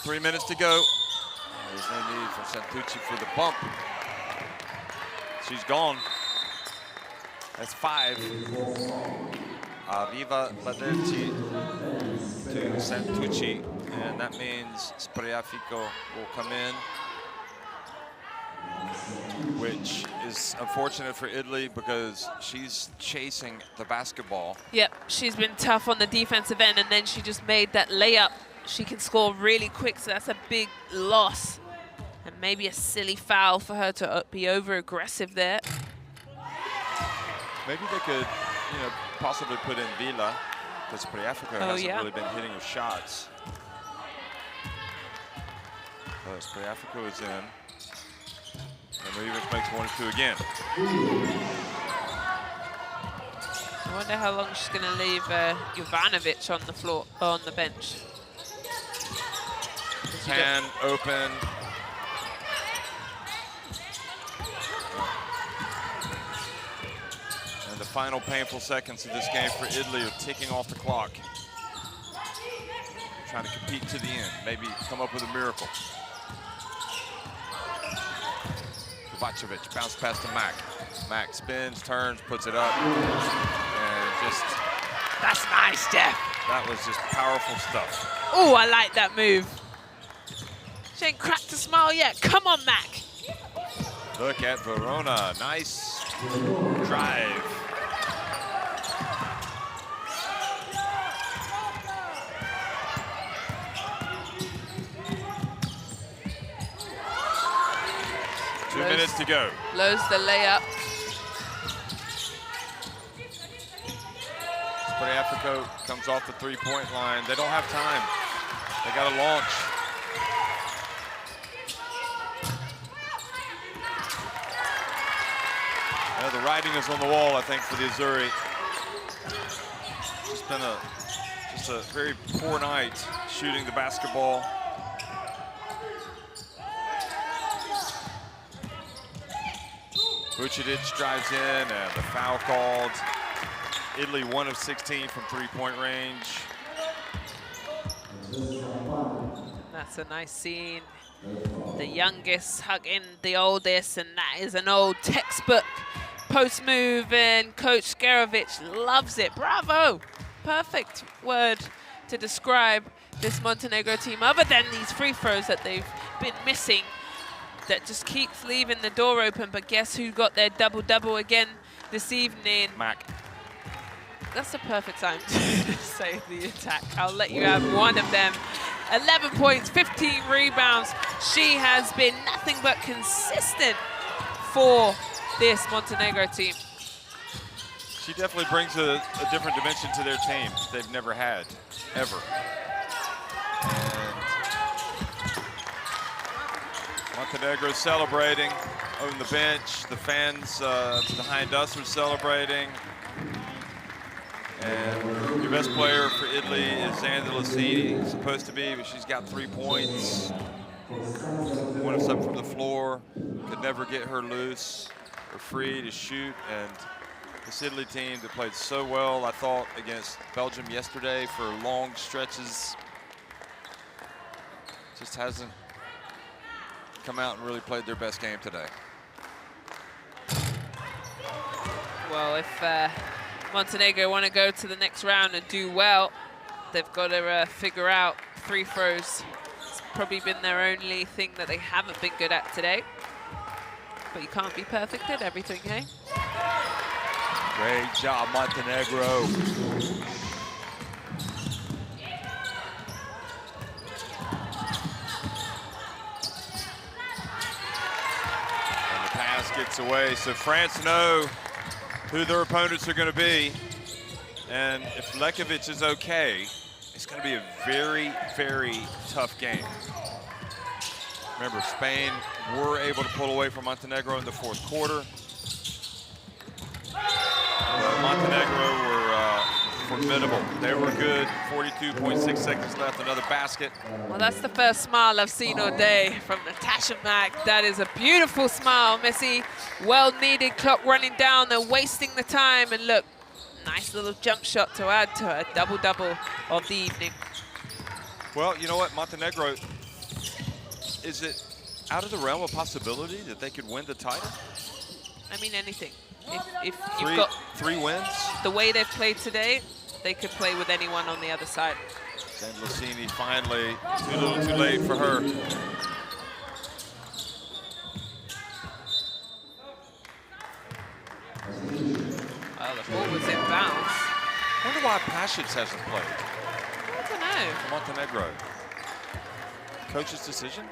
3 minutes to go. There's no need for Santucci for the bump. She's gone. That's 5. Aviva Laderci to Santucci, and that means Spreafico will come in, which is unfortunate for Italy because she's chasing the basketball. Yep, she's been tough on the defensive end, and then she just made that layup. She can score really quick, so that's a big loss. And maybe a silly foul for her to be over-aggressive there. Maybe they could, you know, possibly put in Vila, because Spreafico hasn't really been hitting her shots. But Spreafico is in. And Rivas makes 1 or 2 again. I wonder how long she's going to leave Jovanovic on the floor, on the bench. Hand open. And the final painful seconds of this game for Italy are ticking off the clock. Trying to compete to the end, maybe come up with a miracle. Kovacevic, bounce pass to Mack. Mack spins, turns, puts it up, and just... That's nice, Jeff. That was just powerful stuff. Oh, I like that move. She ain't cracked a smile yet. Come on, Mack. Look at Verona, nice drive. Two minutes to go. Blows the layup. Spreafico comes off the three-point line. They don't have time. They got to launch. Yeah, the writing is on the wall, I think, for the Azzurri. It's been just a very poor night shooting the basketball. Vucinic drives in, and the foul called. Italy 1 of 16 from three-point range. That's a nice scene. The youngest hugging the oldest, and that is an old textbook post move, and Coach Skerovic loves it. Bravo! Perfect word to describe this Montenegro team, other than these free throws that they've been missing, that just keeps leaving the door open. But guess who got their double-double again this evening? Mack. That's the perfect time to say the attack. I'll let you have one of them. 11 points, 15 rebounds. She has been nothing but consistent for this Montenegro team. She definitely brings a different dimension to their team they've never had, ever. And Montenegro celebrating on the bench. The fans behind us are celebrating. And your best player for Italy is Xander Lasini, supposed to be, but she's got 3 points. 1 of 7 from the floor, could never get her loose or free to shoot. And this Italy team that played so well, I thought, against Belgium yesterday for long stretches, just hasn't come out and really played their best game today. Well, if Montenegro want to go to the next round and do well, they've got to figure out free throws. It's probably been their only thing that they haven't been good at today. But you can't be perfect at everything, hey? Great job, Montenegro. And the pass gets away, so France know who their opponents are going to be. And if Lekovic is okay, it's going to be a very, very tough game. Remember, Spain were able to pull away from Montenegro in the fourth quarter. Montenegro were formidable. They were good. 42.6 seconds left, another basket. Well, that's the first smile I've seen all day from Natasha Mack. That is a beautiful smile, Missy. Well-needed clock running down. They're wasting the time. And look, nice little jump shot to add to a double-double of the evening. Well, you know what? Montenegro, is it out of the realm of possibility that they could win the title? I mean, anything. If you've got 3 wins? The way they've played today, they could play with anyone on the other side. And Lucini finally, too little too late for her. Well, the ball was in bounds. I wonder why Pasic hasn't played. I don't know. For Montenegro. Coach's decision?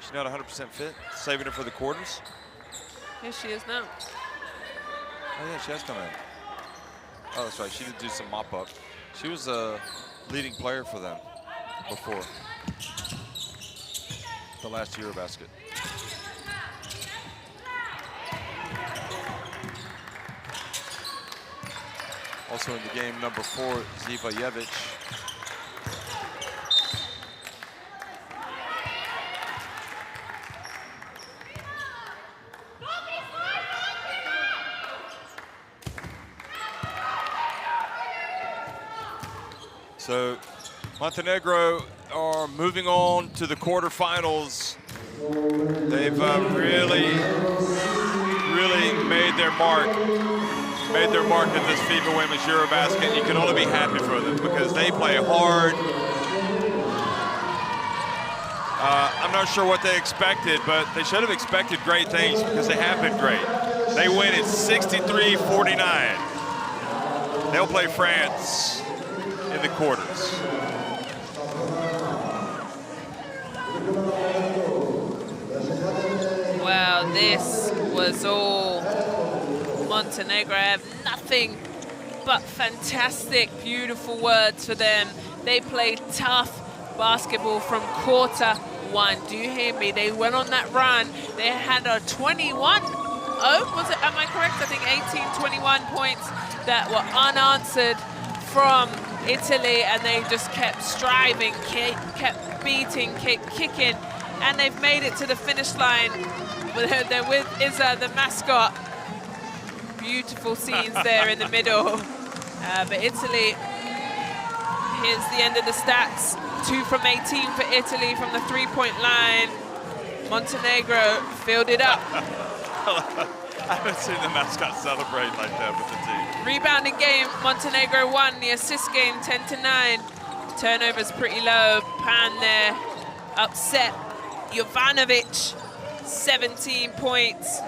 She's not 100% fit, saving her for the quarters. Here she is now. Oh yeah, she has come in. Oh, that's right, she did do some mop up. She was a leading player for them before the last EuroBasket. Also in the game, number 4, Zivajevic. So Montenegro are moving on to the quarterfinals. They've really made their mark. At this FIBA Women's EuroBasket. You can only be happy for them because they play hard. I'm not sure what they expected, but they should have expected great things because they have been great. They win at 63-49. They'll play France in the quarters. Well, this was all Montenegro. I have nothing but fantastic, beautiful words for them. They played tough basketball from quarter 1. Do you hear me? They went on that run. They had a 21, was it? Am I correct? I think 18, 21 points that were unanswered from Italy, and they just kept striving, kept beating, kept kicking, and they've made it to the finish line. They're with Isa, the mascot. Beautiful scenes there in the middle. But Italy, here's the end of the stats. 2 from 18 for Italy from the 3-point line. Montenegro filled it up. I haven't seen the mascot celebrate like that with the team. Rebounding game, Montenegro won. The assist game, 10-9. Turnovers pretty low. Pan there, upset. Jovanovic, 17 points.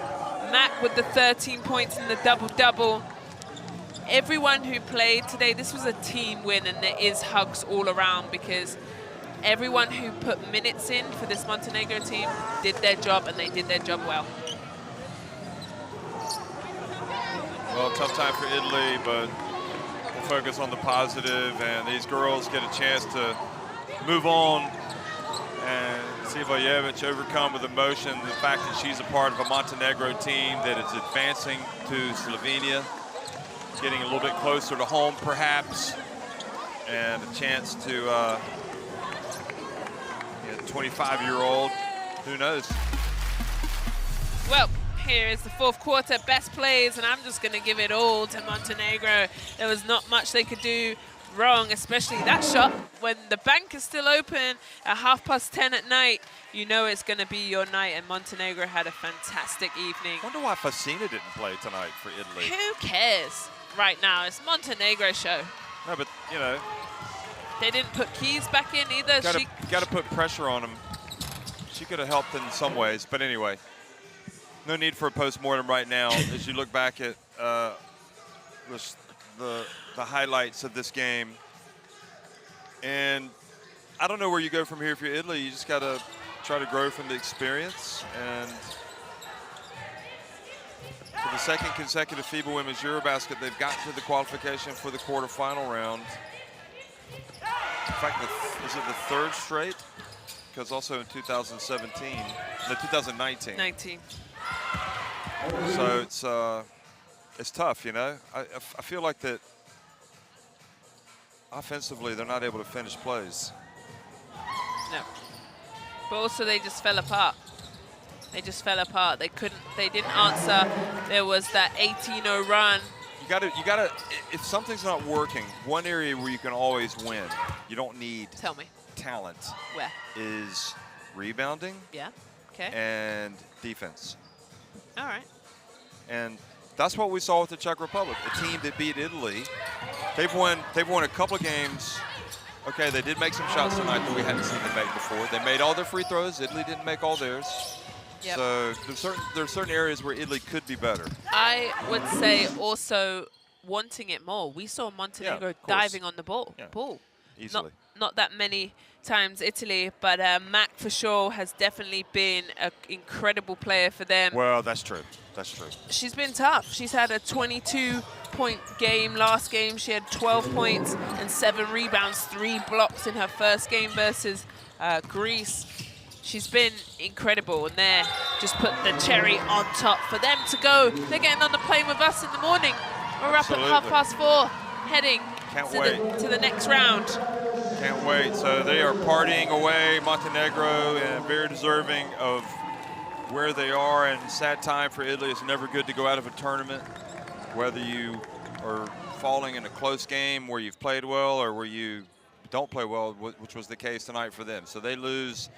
Mac with the 13 points in the double-double. Everyone who played today, this was a team win, and there is hugs all around because everyone who put minutes in for this Montenegro team did their job, and they did their job well. Well, tough time for Italy, but we'll focus on the positive, and these girls get a chance to move on. And Zivajevic overcome with emotion, the fact that she's a part of a Montenegro team that is advancing to Slovenia, getting a little bit closer to home perhaps, and a chance to 25-year-old, who knows? Well, here is the 4th quarter, best plays, and I'm just going to give it all to Montenegro. There was not much they could do wrong, especially that shot. When the bank is still open at 10:30 at night, you know it's going to be your night, and Montenegro had a fantastic evening. I wonder why Fassina didn't play tonight for Italy. Who cares right now? It's Montenegro's show. No, but, you know. They didn't put Keys back in either. Got to put pressure on him. She could have helped in some ways, but anyway. No need for a post-mortem right now as you look back at the highlights of this game. And I don't know where you go from here for Italy. You just got to try to grow from the experience. And for the 2nd consecutive FIBA Women's EuroBasket, they've gotten to the qualification for the quarterfinal round. In fact, is it the 3rd straight? Because also in 2017, no, 2019. 19. So it's tough, you know. I feel like that offensively they're not able to finish plays. No. But also they just fell apart. They just fell apart. They didn't answer. There was that 18-0 run. You gotta, if something's not working, one area where you can always win, you don't need Tell me. talent. Where? Is rebounding, Yeah. Okay. and defense. All right. And that's what we saw with the Czech Republic, a team that beat Italy. They've won a couple of games. Okay, they did make some shots tonight that we hadn't seen them make before. They made all their free throws. Italy didn't make all theirs. Yep. So there's certain areas where Italy could be better. I would say also wanting it more. We saw Montenegro diving on the ball. Easily. Not that many times Italy, but Mac for sure has definitely been an incredible player for them. Well, that's true. That's true. She's been tough. She's had a 22-point game. Last game, she had 12 points and 7 rebounds, 3 blocks in her first game versus Greece. She's been incredible, and there just put the cherry on top for them to go. They're getting on the plane with us in the morning. We're up at 4:30, heading to the next round. Can't wait. So they are partying away, Montenegro, and very deserving of where they are. And sad time for Italy. It's never good to go out of a tournament, whether you are falling in a close game where you've played well or where you don't play well, which was the case tonight for them. So they lose.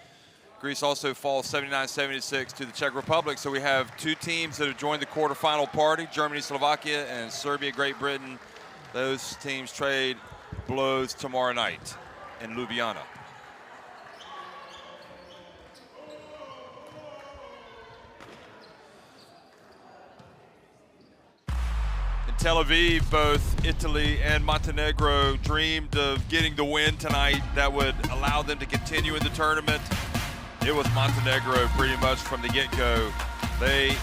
Greece also falls 79-76 to the Czech Republic. So we have 2 teams that have joined the quarterfinal party, Germany, Slovakia, and Serbia, Great Britain. Those teams trade blows tomorrow night in Ljubljana. In Tel Aviv, both Italy and Montenegro dreamed of getting the win tonight that would allow them to continue in the tournament. It was Montenegro pretty much from the get-go. They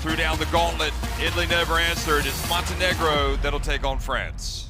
threw down the gauntlet. Italy never answered. It's Montenegro that'll take on France.